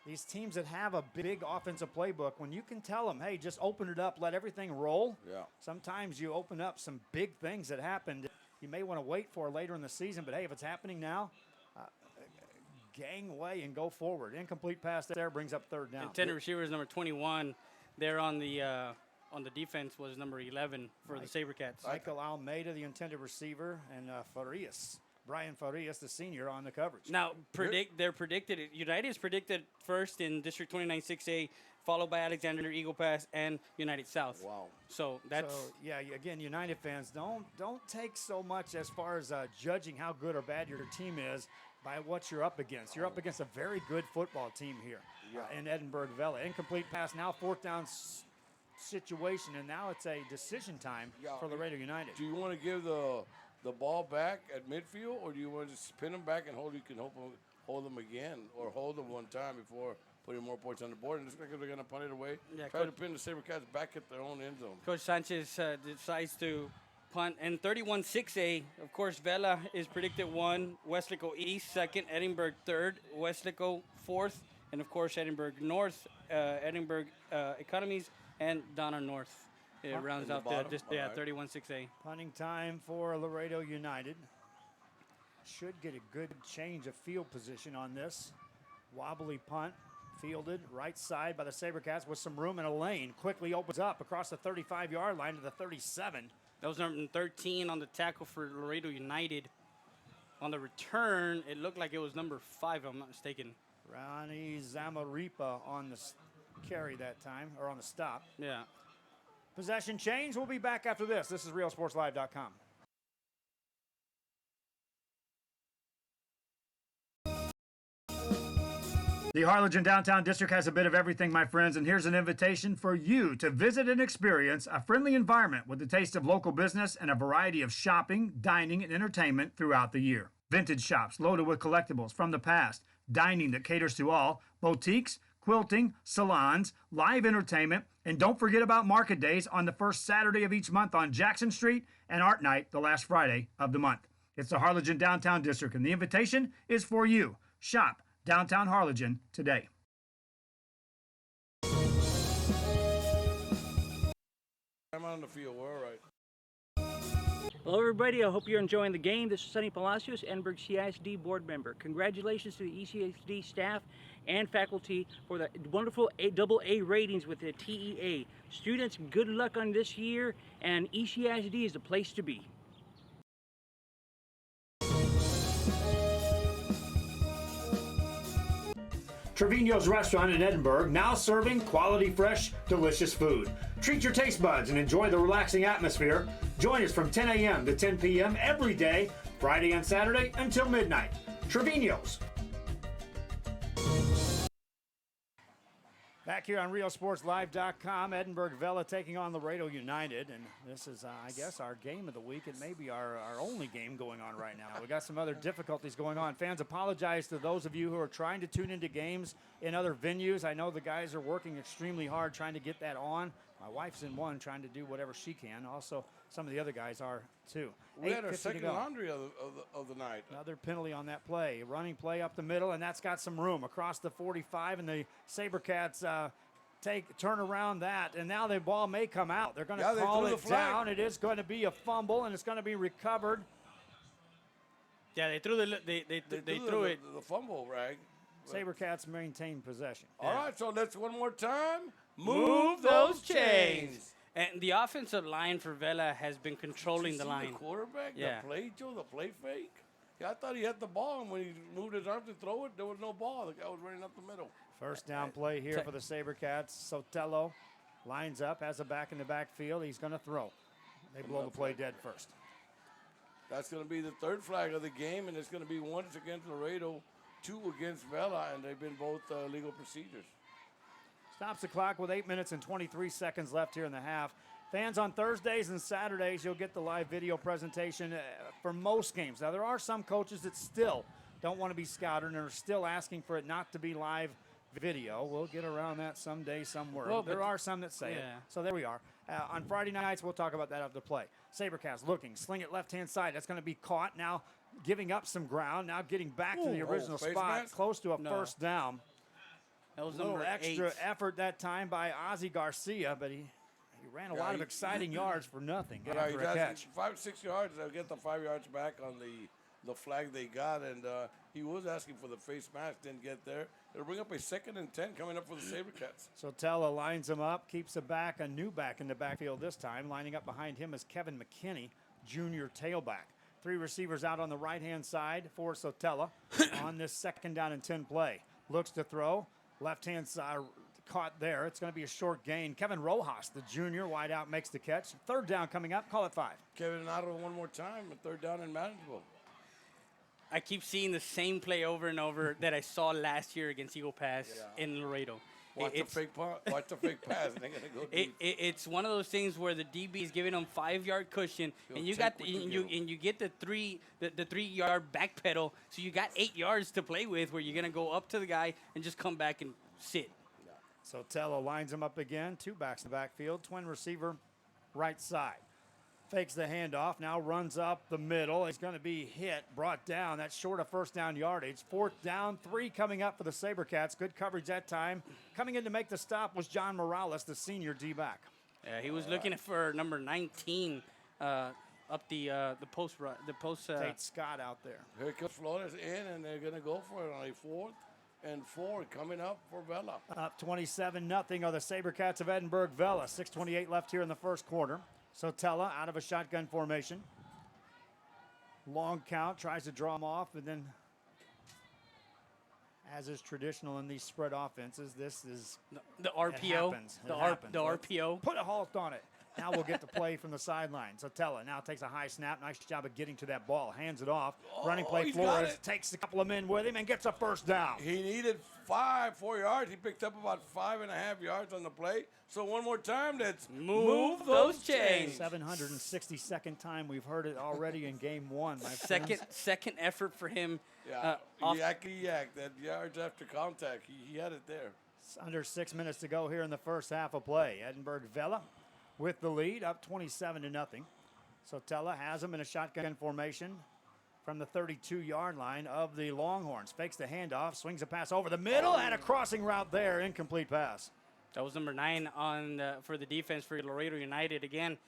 These teams that have a big offensive playbook, when you can tell them, hey, just open it up, let everything roll.
Yeah.
Sometimes you open up some big things that happened you may want to wait for later in the season, but hey, if it's happening now, gang away and go forward. Incomplete pass there brings up third down.
Intended receivers number 21 there on the defense was number 11 for the SaberCats.
Michael Almeida, the intended receiver, and Brian Farias, the senior, on the coverage.
Now, they're predicted. United is predicted first in District 29 6A, followed by Alexander Eagle Pass and United South.
Wow.
So that's
yeah. Again, United fans, don't take so much as far as judging how good or bad your team is by what you're up against. You're up against a very good football team here in Edinburg Vela. Incomplete pass now, fourth down situation, and now it's a decision time for Laredo United.
Do you want to give the ball back at midfield, or do you want to just spin them back and hold them again, or hold them one time before putting more points on the board? And it's like they're going to punt it away.
Yeah,
try to pin the SaberCats back at their own end zone.
Coach Sanchez decides to punt. And 31 6A, of course, Vela is predicted 1, Westlaco East 2nd, Edinburg 3rd, Westlaco 4th, and of course Edinburg North, Edinburg Economies, and Donna North. It rounds out the 31 6A.
Punting time for Laredo United. Should get a good change of field position on this. Wobbly punt, fielded right side by the SaberCats with some room in a lane. Quickly opens up across the 35-yard line to the 37.
That was number 13 on the tackle for Laredo United. On the return, it looked like it was number 5, if I'm not mistaken.
Ronnie Zamaripa on the carry that time, or on the stop.
Yeah.
Possession change. We'll be back after this. This is RealSportsLive.com. The Harlingen Downtown District has a bit of everything, my friends, and here's an invitation for you to visit and experience a friendly environment with the taste of local business and a variety of shopping, dining, and entertainment throughout the year. Vintage shops loaded with collectibles from the past, dining that caters to all, boutiques, quilting, salons, live entertainment, and don't forget about market days on the first Saturday of each month on Jackson Street and Art Night the last Friday of the month. It's the Harlingen Downtown District, and the invitation is for you. Shop Downtown Harlingen today.
I'm on the field. We're all right.
Hello everybody, I hope you're enjoying the game. This is Sonny Palacios, Edinburg CISD board member. Congratulations to the ECISD staff and faculty for the wonderful AA ratings with the TEA. Students, good luck on this year, and ECISD is the place to be.
Trevino's Restaurant in Edinburg, now serving quality, fresh, delicious food. Treat your taste buds and enjoy the relaxing atmosphere. Join us from 10 a.m. to 10 p.m. every day, Friday and Saturday until midnight. Trevino's. Back here on RealSportsLive.com, Edinburg Vela taking on Laredo United, and this is, I guess, our game of the week. It may be our only game going on right now. We got some other difficulties going on. Fans, apologize to those of you who are trying to tune into games in other venues. I know the guys are working extremely hard trying to get that on. My wife's in one trying to do whatever she can. Also, some of the other guys are too.
We had our second laundry of the night.
Another penalty on that play. Running play up the middle, and that's got some room across the 45, and the SaberCats turn around that, and now the ball may come out. They're going to call it down. It is going to be a fumble, and it's going to be recovered.
Yeah, they threw the
fumble rag.
SaberCats maintain possession.
All right, so let's one more time.
Move those chains. And the offensive line for Vela has been controlling the line.
The quarterback,
yeah.
The play, Joe, the play fake. Yeah, I thought he had the ball, and when he moved his arm to throw it, there was no ball. The guy was running up the middle.
First down play here for the SaberCats. Sotelo lines up, has a back in the backfield. He's going to throw. They blow the play dead first.
That's going to be the third flag of the game, and it's going to be once against Laredo, 2 against Vela, and they've been both legal procedures.
Stops the clock with 8 minutes and 23 seconds left here in the half. Fans, on Thursdays and Saturdays, you'll get the live video presentation for most games. Now, there are some coaches that still don't want to be scouted and are still asking for it not to be live video. We'll get around that someday, somewhere. Well, there are some that say it. So there we are. On Friday nights, we'll talk about that after the play. SaberCats looking, sling it left-hand side. That's going to be caught. Now giving up some ground. Now getting back to the original spot, close to a first down.
That was
a little extra
8.
effort that time by Ozzie Garcia, but he ran a lot of exciting yards for nothing after a catch.
5 6 yards. They'll get the 5 yards back on the flag they got, and he was asking for the face mask, didn't get there. It'll bring up a 2nd and 10 coming up for the SaberCats.
Sotelo lines him up, keeps a new back in the backfield this time. Lining up behind him is Kevin McKinney, junior tailback. 3 receivers out on the right-hand side for Sotelo on this 2nd down and 10 play. Looks to throw. Left-hand side caught there. It's going to be a short gain. Kevin Rojas, the junior wideout, makes the catch. 3rd down coming up. Call it 5.
Kevin Nato one more time. 3rd down and manageable.
I keep seeing the same play over and over that I saw last year against Eagle Pass in Laredo.
Watch the fake pass. They're gonna go deep.
It's one of those things where the DB is giving them 5-yard cushion, and you got you get the 3-yard back pedal, so you got 8 yards to play with, where you're gonna go up to the guy and just come back and sit.
Sotelo lines him up again. 2 backs in the backfield. Twin receiver, right side. Fakes the handoff, now runs up the middle. He's going to be hit, brought down. That's short of 1st down yardage. 4th down, 3 coming up for the SaberCats. Good coverage that time. Coming in to make the stop was John Morales, the senior D-back.
Yeah, he was looking for number 19 up the post.
Tate Scott out there.
Here comes Flores in, and they're going to go for it on a 4th and 4 coming up for Vela.
Up 27-0 are the SaberCats of Edinburg Vela. 6:28 left here in the first quarter. Sotelo out of a shotgun formation. Long count, tries to draw him off, and then, as is traditional in these spread offenses, this is
the RPO.
It happens.
The RPO.
Put a halt on it. Now we'll get to play from the sideline. Sotella now takes a high snap. Nice job of getting to that ball. Hands it off. Running play,
he's
Flores
got it.
takes a couple of men with him and gets a first down.
He needed 4 yards. He picked up about 5.5 yards on the play. So one more time, let's move those chains.
762nd time we've heard it already in game one. My
Second effort for him.
Yakety yak, that yards after contact. He had it there.
It's under 6 minutes to go here in the first half of play. Edinburg Vela with the lead, up 27-0. Sotella has him in a shotgun formation from the 32-yard line of the Longhorns. Fakes the handoff, swings a pass over the middle, and a crossing route there. Incomplete pass.
That was number 9 on for the defense for Laredo United. Again,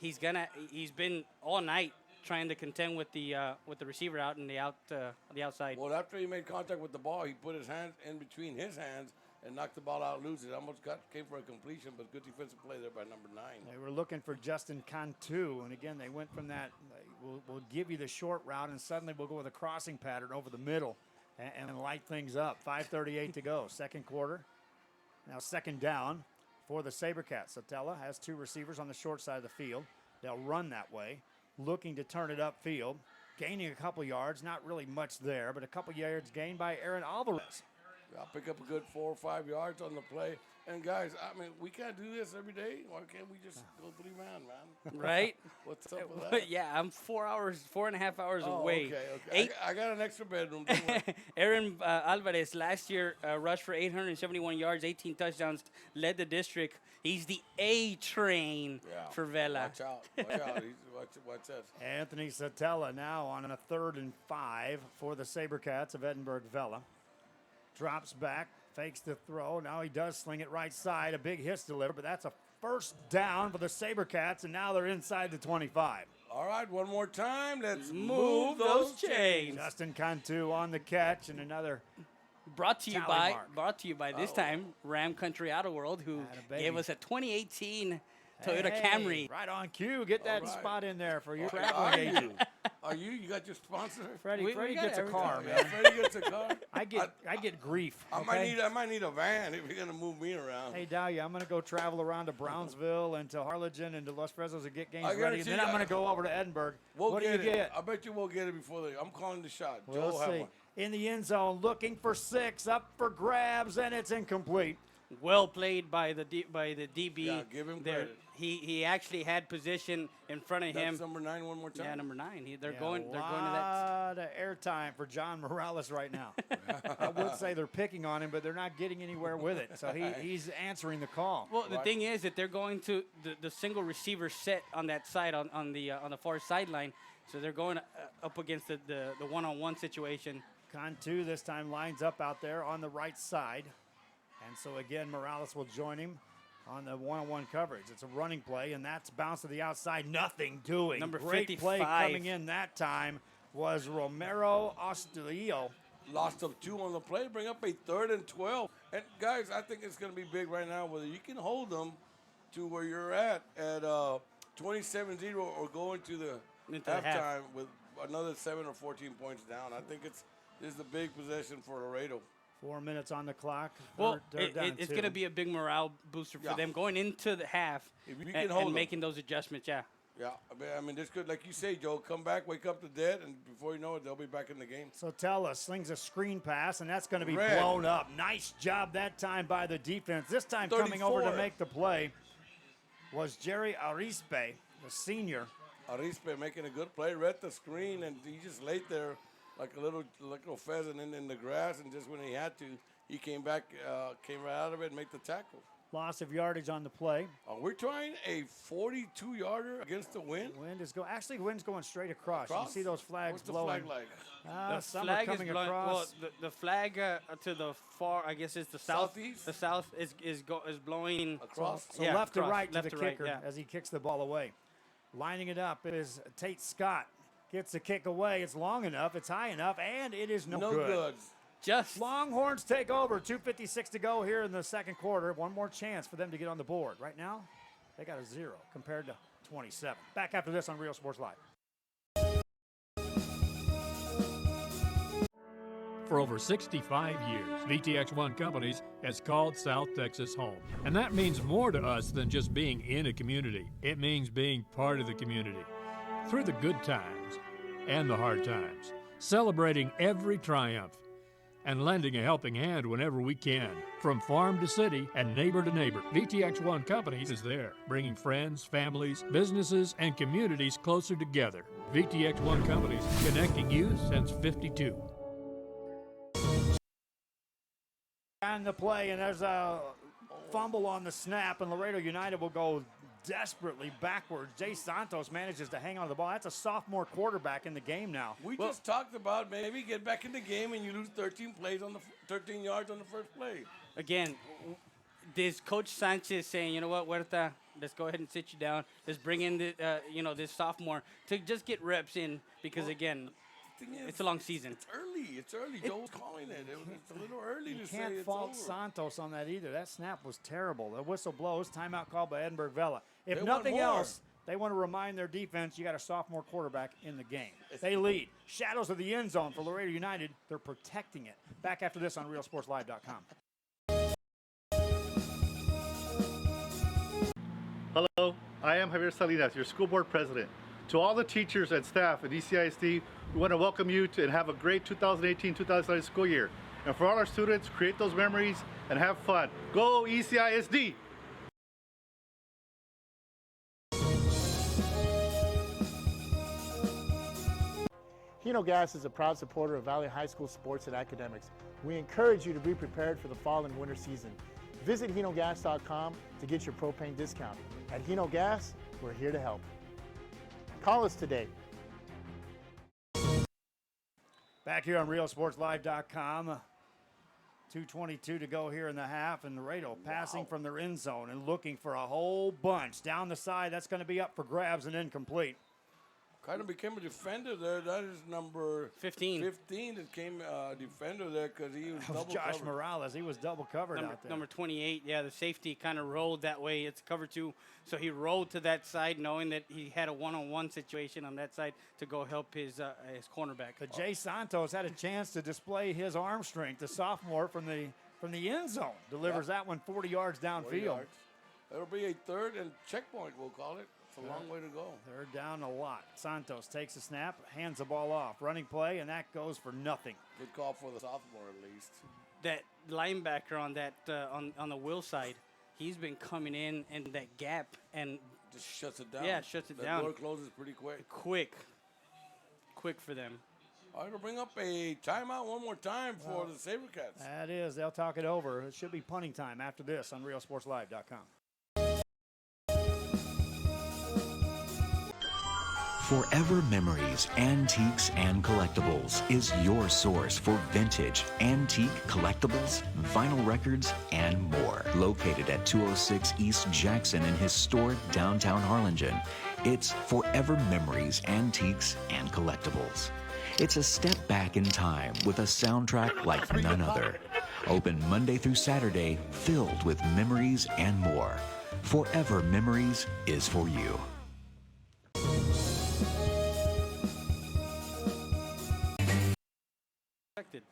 he's been all night trying to contend with the receiver out in the outside.
Well, after he made contact with the ball, he put his hands in between his hands and knocked the ball out loose. It almost came for a completion, but good defensive play there by number 9.
They were looking for Justin Cantu, and again, they went from that, we'll give you the short route, and suddenly we'll go with a crossing pattern over the middle and light things up. 5:38 to go, second quarter. Now second down for the SaberCats. Sotella has 2 receivers on the short side of the field. They'll run that way, looking to turn it upfield, gaining a couple yards, not really much there, but a couple yards gained by Aaron Alvarez.
I'll pick up a good 4 or 5 yards on the play. And guys, I mean, we can't do this every day. Why can't we just go 3-man, man?
Right?
What's up with that?
Yeah, I'm 4.5 hours away.
Okay. I got an extra bedroom.
Aaron Alvarez last year rushed for 871 yards, 18 touchdowns, led the district. He's the A train for Vela.
Watch out. Watch out. Watch that.
Anthony Sotella now on a 3rd and 5 for the SaberCats of Edinburg Vela. Drops back, fakes the throw. Now he does sling it right side. A big hit delivered, but that's a first down for the SaberCats, and now they're inside the 25.
All right, one more time. Let's move those chains.
Justin Cantu on the catch, and another
Brought to you by this time Ram Country Auto World, who gave us a 2018 Toyota Camry.
Right on cue. Get that spot in there for your traveling agent.
Are you? You got your sponsor?
Freddie gets a car, man.
Yeah, Freddie gets a car.
I get grief.
I might need a van if you're gonna move me around.
Hey Dahlia, I'm gonna go travel around to Brownsville and to Harlingen and to Los Fresnos and get games ready, and then I'm gonna go over to Edinburg. What do you get?
I bet you won't get it before I'm calling the shot.
We'll
Joe
see. In the end zone, looking for 6, up for grabs, and it's incomplete.
Well played by the DB.
Yeah, give him
there.
credit.
He actually had position in front of him.
That's number 9 one more time.
Yeah, number 9. They're going to that.
A lot of airtime for John Morales right now. I would say they're picking on him, but they're not getting anywhere with it. So he's answering the call.
Well, the thing is that they're going to the single receiver set on that side on the far sideline. So they're going up against the one-on-one situation.
Cantu this time lines up out there on the right side. And so again, Morales will join him on the one-on-one coverage. It's a running play, and that's bounced to the outside. Nothing doing.
Number
Great
55.
play coming in that time was Romero Ostilio.
Lost of 2 on the play, bring up a 3rd and 12. And guys, I think it's going to be big right now whether you can hold them to where you're at 27-0 or go into the halftime with another 7 or 14 points down. I think this is a big possession for Laredo.
4 minutes on the clock.
Well, it's going to be a big morale booster for them going into the half and making those adjustments,
Yeah, I mean, this could, like you say, Joe, come back, wake up the dead, and before you know it, they'll be back in the game.
Sotella slings a screen pass, and that's going to be blown up. Nice job that time by the defense. This time
34.
Coming over to make the play was Jerry Arispe, the senior.
Arispe making a good play, read the screen, and he just laid there like a little pheasant in the grass, and just when he had to, he came back, came right out of it and made the tackle.
Loss of yardage on the play.
We're trying a 42-yarder against the wind.
Wind's going straight across. You see those flags blowing.
What's the flag like?
The flag is blowing. Well, the flag to the far, I guess, is the south.
Southeast?
The south is blowing
across.
So left to right to the kicker as he kicks the ball away. Lining it up is Tate Scott. Gets the kick away. It's long enough. It's high enough, and it is no good.
Just
Longhorns take over. 2:56 to go here in the second quarter. One more chance for them to get on the board. Right now, they got a 0 compared to 27. Back after this on Real Sports Live.
For over 65 years, VTX1 Companies has called South Texas home. And that means more to us than just being in a community. It means being part of the community. Through the good times and the hard times, celebrating every triumph, and lending a helping hand whenever we can. From farm to city and neighbor to neighbor, VTX1 Companies is there, bringing friends, families, businesses, and communities closer together. VTX1 Companies, connecting you since '52.
On the play, and there's a fumble on the snap, and Laredo United will go desperately backwards. Jay Santos manages to hang on to the ball. That's a sophomore quarterback in the game now.
We just talked about maybe get back in the game and you lose 13 yards on the first play.
Again, this Coach Sanchez saying, you know what, Huerta, let's go ahead and sit you down. Let's bring in the, this sophomore to just get reps in because, again, it's a long season.
It's early. It's early. Joe's calling it. It's a little early to say it's over.
You can't fault Santos on that either. That snap was terrible. The whistle blows. Timeout called by Edinburg Vela. If nothing else, they want to remind their defense you got a sophomore quarterback in the game. They lead. Shadows of the end zone for Laredo United. They're protecting it. Back after this on RealSportsLive.com.
Hello, I am Javier Salinas, your school board president. To all the teachers and staff at ECISD, we want to welcome you and have a great 2018-2019 school year. And for all our students, create those memories and have fun. Go ECISD!
Hino Gas is a proud supporter of Valley High School sports and academics. We encourage you to be prepared for the fall and winter season. Visit hinogas.com to get your propane discount. At Hino Gas, we're here to help. Call us today.
Back here on RealSportsLive.com. 2:22 to go here in the half, and Laredo passing from their end zone and looking for a whole bunch. Down the side, that's going to be up for grabs and incomplete.
Kind of became a defender there. That is number
15.
15 that came defender there because he was double
Josh
covered.
Morales. He was double covered out there.
Number 28, yeah, the safety kind of rolled that way. It's cover two, so he rolled to that side knowing that he had a one-on-one situation on that side to go help his cornerback.
But Jay Santos had a chance to display his arm strength. The sophomore from the end zone delivers that one 40 yards downfield.
40 yards. It'll be a third and checkpoint, we'll call it. It's a long way to go.
They're down a lot. Santos takes a snap, hands the ball off. Running play, and that goes for nothing.
Good call for the sophomore, at least.
That linebacker on that on the Will side, he's been coming in that gap and
just shuts it down.
Yeah, shuts it down.
The door closes pretty quick.
Quick for them.
All right, we'll bring up a timeout one more time for the SaberCats.
That is. They'll talk it over. It should be punting time after this on RealSportsLive.com.
Forever Memories, Antiques, and Collectibles is your source for vintage, antique collectibles, vinyl records, and more. Located at 206 East Jackson in historic downtown Harlingen, it's Forever Memories, Antiques, and Collectibles. It's a step back in time with a soundtrack like none other. Open Monday through Saturday, filled with memories and more. Forever Memories is for you.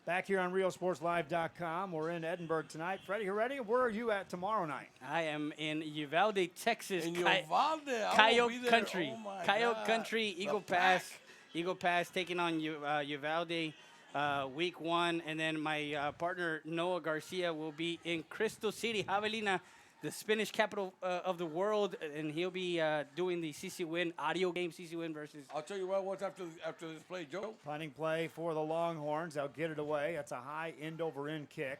Back here on RealSportsLive.com. We're in Edinburg tonight. Freddie, you ready? Where are you at tomorrow night?
I am in Uvalde, Texas.
In Uvalde?
Coyote Country.
Oh my
Coyote
God.
Country, Eagle Pass. Eagle Pass taking on Uvalde week 1. And then my partner, Noah Garcia, will be in Crystal City, Javelina, the Spanish capital of the world, and he'll be doing the CC Win audio game. CC Win versus.
I'll tell you what's after this play, Joe.
Punting play for the Longhorns. They'll get it away. That's a high end-over-end kick.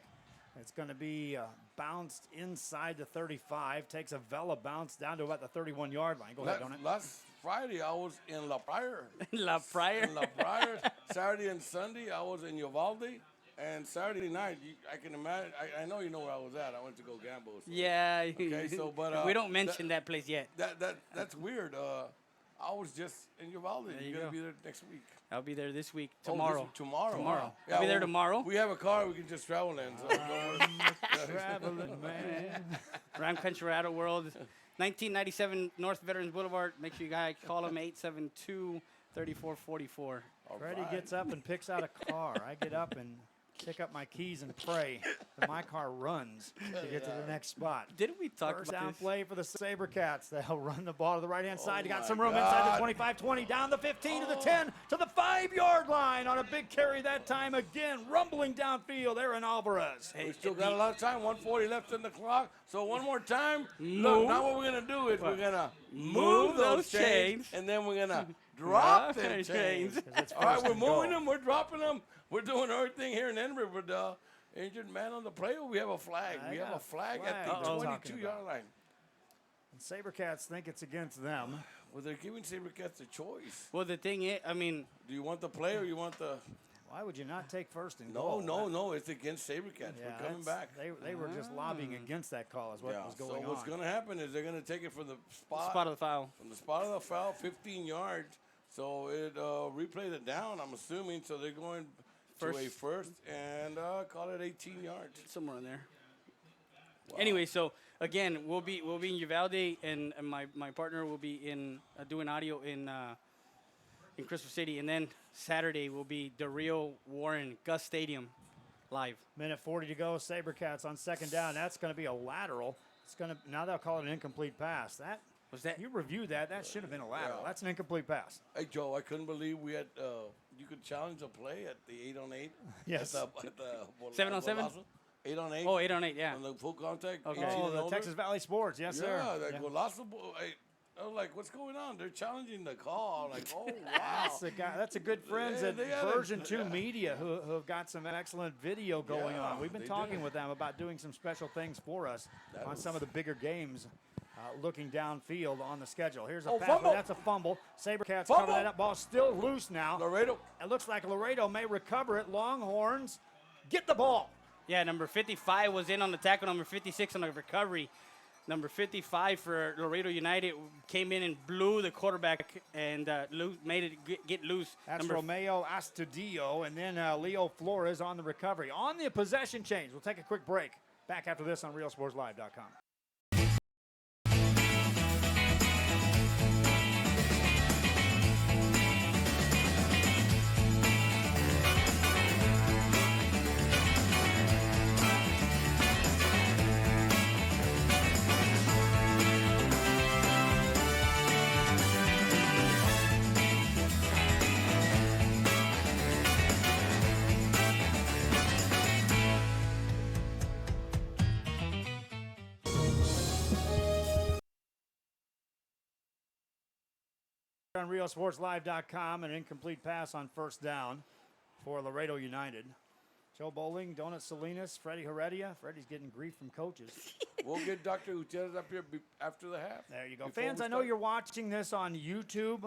It's going to be bounced inside the 35. Takes a Vela bounce down to about the 31-yard line. Go ahead, don't it?
Last Friday, I was in La Pryor.
La Pryor?
In La Pryor. Saturday and Sunday, I was in Uvalde. And Saturday night, I can imagine. I know you know where I was at. I went to go gamble. So.
Yeah.
Okay, so but
we don't mention that place yet.
That's weird. I was just in Uvalde. You're gonna be there next week.
I'll be there this week. Tomorrow.
Tomorrow.
Tomorrow.
Yeah,
I'll be there tomorrow.
We have a car. We can just travel in. So
traveling man.
Ram Country Auto World, 1997 North Veterans Boulevard. Make sure you guys call them 872-3444.
Freddie gets up and picks out a car. I get up and pick up my keys and pray that my car runs to get to the next spot.
Didn't we talk
First
about
down
this?
play for the SaberCats. They'll run the ball to the right-hand side. You got
my
some room inside the 25-20, down the 15 to the 10 to the 5-yard line on a big carry that time again. Rumbling downfield, Aaron Alvarez.
We still got a lot of time. 140 left in the clock. So one more time.
Move.
Look, now what we're gonna do is we're gonna move those chains, and then we're gonna drop them chains. All right, we're moving them. We're dropping them. We're doing everything here in Edinburg. But injured man on the play. We have a flag. We have a flag at the 22-yard line.
And SaberCats think it's against them.
Well, they're giving SaberCats a choice.
Well, the thing is, I mean,
do you want the play or you want the?
Why would you not take first and
No,
goal?
no. It's against SaberCats.
Yeah,
we're coming back.
They were just lobbying against that call is what was going on.
So what's going to happen is they're going to take it from the spot
of the foul.
From the spot of the foul, 15 yards. So it replayed it down, I'm assuming. So they're going to a first and call it 18 yards.
Somewhere in there. Wow. Anyway, so again, we'll be in Uvalde, and my partner will be in doing audio in Christopher City, and then Saturday will be the Rio Warren Gus Stadium live.
Minute 40 to go. SaberCats on second down. That's going to be a lateral. It's going to now they'll call it an incomplete pass. That
was that.
You reviewed that. That should have been a lateral. That's an incomplete pass.
Hey Joe, I couldn't believe we had you could challenge a play at the 8-on-8.
Yes.
At the
7-on-7.
8-on-8.
Oh, 8-on-8, yeah.
On the full contact.
Okay. Oh, the Texas Valley Sports. Yes, sir.
Yeah, that Golazo. I was like, what's going on? They're challenging the call. Like, oh, wow.
That's a good friends at Version 2 Media who have got some excellent video going on. We've been talking with them about doing some special things for us on some of the bigger games, looking downfield on the schedule. Here's a pass.
Fumble.
That's a fumble. SaberCats cover that up. Ball still loose now.
Laredo.
It looks like Laredo may recover it. Longhorns get the ball.
Yeah, number 55 was in on the tackle. Number 56 on the recovery. Number 55 for Laredo United came in and blew the quarterback and made it get loose.
That's Romeo Astudillo, and then Leo Flores on the recovery. On the possession change, we'll take a quick break. Back after this on RealSportsLive.com. On RealSportsLive.com, an incomplete pass on first down for Laredo United. Joe Bowling, Donut Salinas, Freddie Heredia. Freddie's getting grief from coaches.
We'll get Dr. Gutierrez up here after the half.
There you go. Fans, I know you're watching this on YouTube.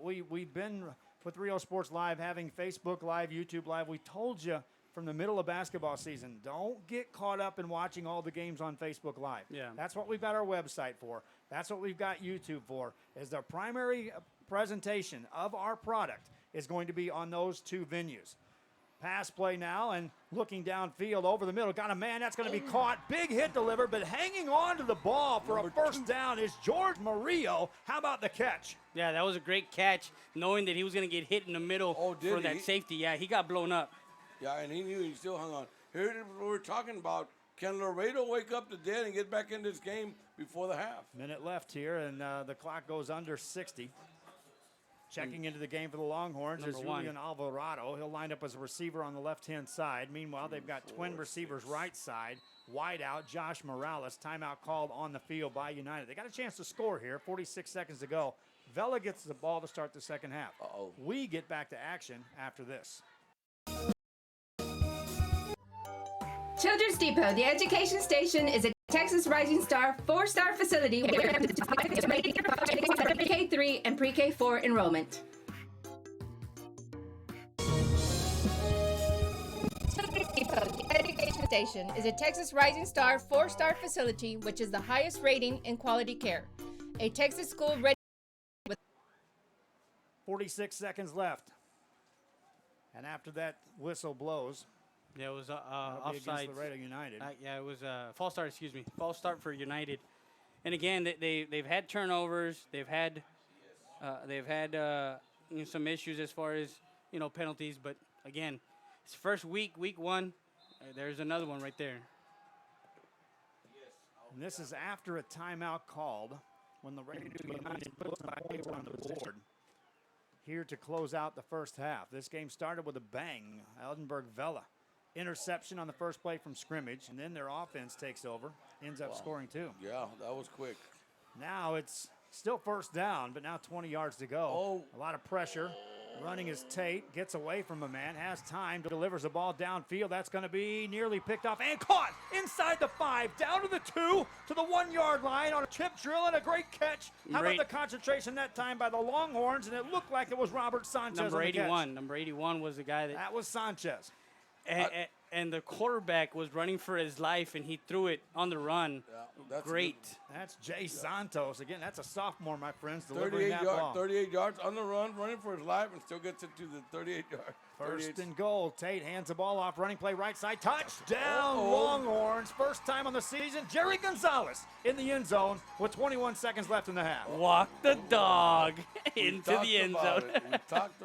We've been with Real Sports Live having Facebook Live, YouTube Live. We told you from the middle of basketball season, don't get caught up in watching all the games on Facebook Live.
Yeah.
That's what we've got our website for. That's what we've got YouTube for, is the primary presentation of our product is going to be on those two venues. Pass play now and looking downfield over the middle. Got a man that's going to be caught. Big hit delivered, but hanging on to the ball for a first down is George Murillo. How about the catch?
Yeah, that was a great catch, knowing that he was going to get hit in the middle for that safety. Yeah, he got blown up.
Yeah, and he knew he still hung on. Here's what we're talking about. Can Laredo wake up the dead and get back in this game before the half?
Minute left here, and the clock goes under 60. Checking into the game for the Longhorns is Julian Alvarado. He'll line up as a receiver on the left-hand side. Meanwhile, they've got twin receivers right side. Wide out, Josh Morales. Timeout called on the field by United. They got a chance to score here, 46 seconds to go. Vela gets the ball to start the second half. We get back to action after this.
Children's Depot, the education station, is a Texas Rising Star 4-star facility K3 and pre-K4 enrollment. Children's Depot, the education station, is a Texas Rising Star 4-star facility which is the highest rating in quality care. A Texas school ready with
46 seconds left. And after that whistle blows,
yeah, it was offside.
Laredo United.
Yeah, it was a false start. Excuse me, false start for United. And again, they've had turnovers. They've had some issues as far as penalties. But again, His first week, week 1. There's another one right there.
And this is after a timeout called when Laredo United puts back over on the board. Here to close out the first half. This game started with a bang. Edinburg Vela. Interception on the first play from scrimmage, and then their offense takes over, ends up scoring 2.
Yeah, that was quick.
Now it's still first down, but now 20 yards to go. A lot of pressure. Running is Tate, gets away from a man, has time, delivers the ball downfield. That's going to be nearly picked off and caught inside the 5, down to the 2, to the 1 yard line on a chip drill and a great catch. How about the concentration that time by the Longhorns? And it looked like it was Robert Sanchez.
Number 81. Number 81 was the guy
that was Sanchez.
And the quarterback was running for his life, and he threw it on the run.
Yeah,
Great.
That's Jay Santos. Again, that's a sophomore, my friends, delivering that
38 yards on the run, running for his life, and still gets it to the 38-yard.
First and goal. Tate hands the ball off, running play right side. Touchdown, Longhorns. First time on the season. Jerry Gonzalez in the end zone with 21 seconds left in the half.
Walk the dog into the end zone.
We talked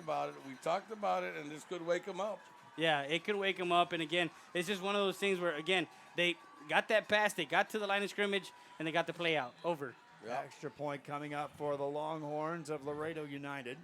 about it, and this could wake him up.
Yeah, it could wake him up. And, again, it's just one of those things where, again, they got that pass, they got to the line of scrimmage, and they got the play out. Over.
Yep. Extra point coming up for the Longhorns of Laredo United.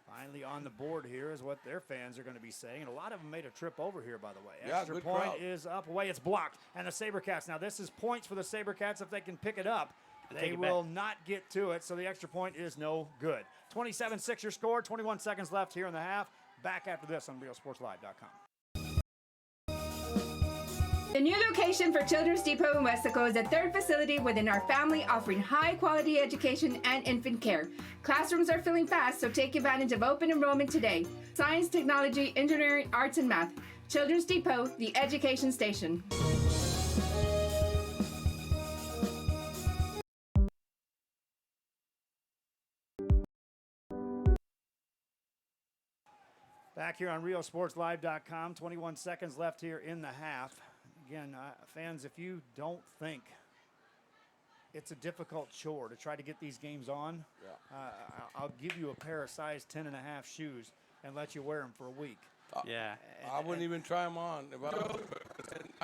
Finally on the board here is what their fans are going to be saying. And a lot of them made a trip over here, by the way. Extra point
crowd.
is up away. It's blocked. And the SaberCats. Now, this is points for the SaberCats if they can pick it up. They will not get to it, so the extra point is no good. 27-6 your score, 21 seconds left here in the half. Back after this on RealSportsLive.com.
The new location for Children's Depot in Westaco is the third facility within our family, offering high-quality education and infant care. Classrooms are filling fast, so take advantage of open enrollment today. Science, technology, engineering, arts, and math. Children's Depot, the education station.
Back here on RealSportsLive.com, 21 seconds left here in the half. Again, fans, if you don't think it's a difficult chore to try to get these games on, I'll give you a pair of size 10.5 shoes and let you wear them for a week.
Yeah.
I wouldn't even try them on. If I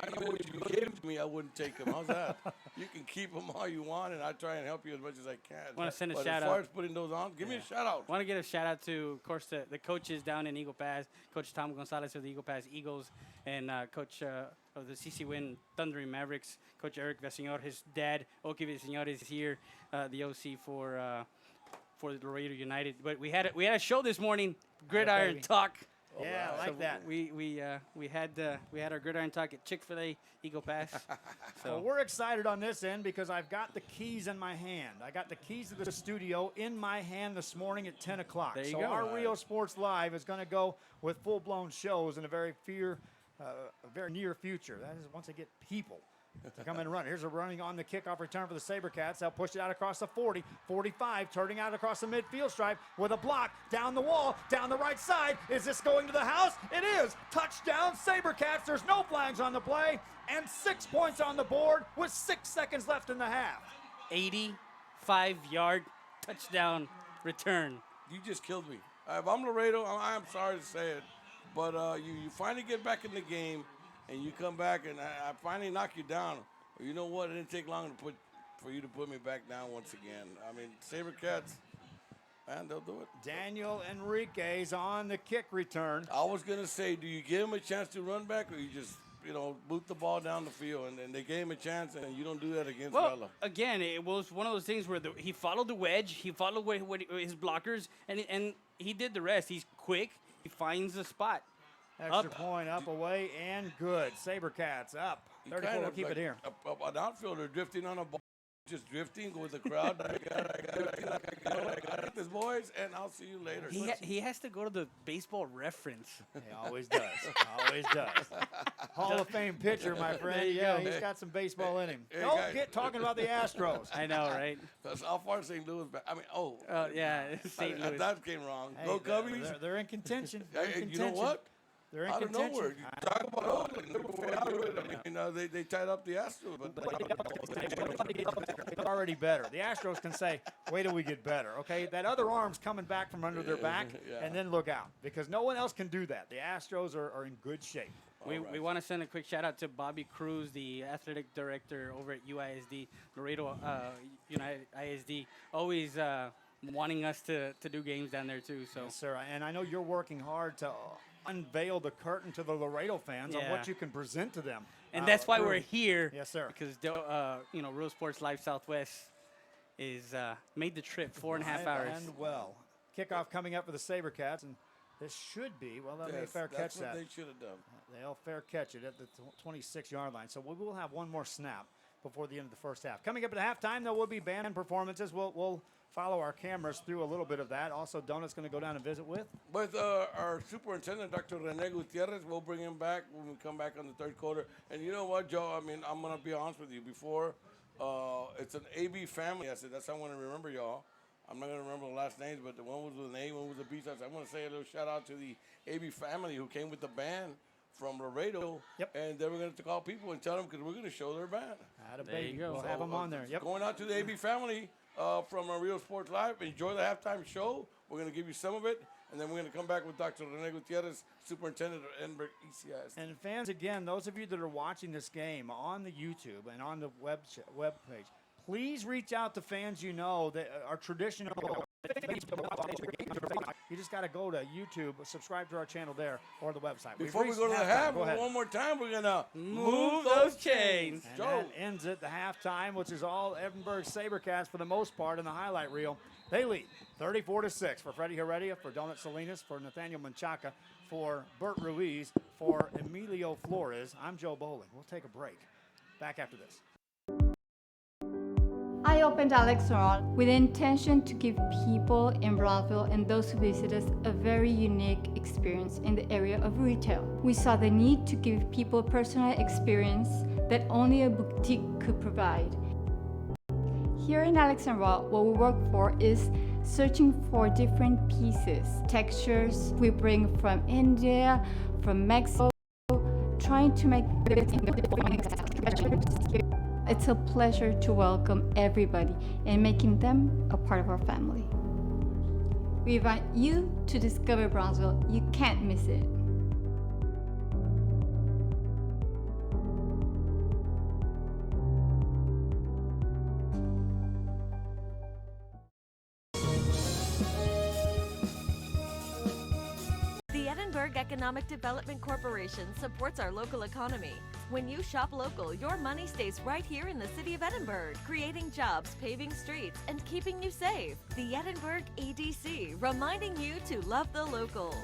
know what you gave them to me, I wouldn't take them. How's that? You can keep them all you want, and I try and help you as much as I can.
I want to send a
but
shout out.
As far as putting those on, give me a shout out.
I want to get a shout out to, of course, the coaches down in Eagle Pass, Coach Tom Gonzalez of the Eagle Pass Eagles, and Coach of the CC Win Thundering Mavericks, Coach Eric Villaseñor. His dad, Oki Villaseñor, is here, the OC for the Laredo United. But we had a show this morning, Gridiron Talk.
Yeah, I like that.
We had our Gridiron Talk at Chick-fil-A Eagle Pass.
So we're excited on this end because I've got the keys in my hand. I got the keys to the studio in my hand this morning at 10 o'clock.
There you
so
go.
Our Real Sports Live is going to go with full-blown shows in a very near future. That is once I get people to come in and run. Here's a running on the kickoff return for the SaberCats. They'll push it out across the 40, 45, turning out across the midfield stripe with a block down the wall, down the right side. Is this going to the house? It is. Touchdown, SaberCats. There's no flags on the play, and 6 points on the board with 6 seconds left in the half.
85-yard touchdown return.
You just killed me. If I'm Laredo, I'm sorry to say it, but you finally get back in the game, and you come back, and I finally knock you down. You know what? It didn't take long for you to put me back down once again. I mean, SaberCats, man, they'll do it.
Daniel Enriquez on the kick return.
I was going to say, do you give him a chance to run back, or you just, boot the ball down the field? And they gave him a chance, and you don't do that against Vela.
Again, it was one of those things where he followed the wedge, he followed his blockers, and he did the rest. He's quick. He finds the spot.
Extra point up, away, and good. SaberCats up. 34, we'll keep it here.
An outfielder drifting on a ball, just drifting with the crowd. I got this, boys, and I'll see you later.
He has to go to the baseball reference.
He always does. Always does. Hall of Fame pitcher, my friend. Yeah, he's got some baseball in him. Don't get talking about the Astros.
I know, right?
That's how far St. Louis back. I mean,
yeah, St. Louis.
That came wrong.
Hey,
Go Cubbies.
They're in contention.
You know what?
They're in
out of
contention.
nowhere. You talk about Oakland. I mean, they tied up the Astros, but
They're already better. The Astros can say, wait till we get better, okay? That other arm's coming back from under their back, and then look out, because no one else can do that. The Astros are in good shape.
We want to send a quick shout out to Bobby Cruz, the athletic director over at UISD, Laredo United ISD, always wanting us to do games down there too. So,
yes, sir. And I know you're working hard to unveil the curtain to the Laredo fans on what you can present to them.
And that's why we're here.
Yes, sir.
Because Real Sports Live Southwest is made the trip 4.5 hours.
And well, kickoff coming up for the SaberCats, and this should be, well, they may fair catch that.
That's what they should have done.
They'll fair catch it at the 26-yard line. So we will have one more snap before the end of the first half. Coming up at halftime, there will be band performances. We'll follow our cameras through a little bit of that. Also, Donut's going to go down and visit with
our superintendent, Dr. Rene Gutierrez. We'll bring him back when we come back on the third quarter. And you know what, Joe? I mean, I'm going to be honest with you. Before, it's an AB family. I said, that's how I want to remember y'all. I'm not going to remember the last names, but the one was with an A, one was a B. So I want to say a little shout out to the AB family who came with the band from Laredo. And they were going to call people and tell them, because we're going to show their band.
There you go. We'll have them on there.
Going out to the AB family from Real Sports Live. Enjoy the halftime show. We're going to give you some of it. And then we're going to come back with Dr. Rene Gutierrez, superintendent of Edinburg ECIS.
And fans, again, those of you that are watching this game on the YouTube and on the web page, please reach out to fans you know that are traditional. You just got to go to YouTube, subscribe to our channel there, or the website.
Before we go to the half, one more time, we're going to
move those chains.
And that ends it, the halftime, which is all Edinburg SaberCats for the most part in the highlight reel. They lead 34-6 for Freddie Heredia, for Donut Salinas, for Nathaniel Menchaca, for Bert Ruiz, for Emilio Flores. I'm Joe Bowling. We'll take a break. Back after this.
I opened Alex Restaurant with the intention to give people in Brownsville and those who visit us a very unique experience in the area of retail. We saw the need to give people a personal experience that only a boutique could provide. Here in Alex and Raw, what we work for is searching for different pieces, textures we bring from India, from Mexico, trying to make it's a pleasure to welcome everybody and making them a part of our family. We invite you to discover Brownsville. You can't miss it.
The Edinburg Economic Development Corporation supports our local economy. When you shop local, your money stays right here in the city of Edinburg, creating jobs, paving streets, and keeping you safe. The Edinburg EDC, reminding you to love the locals.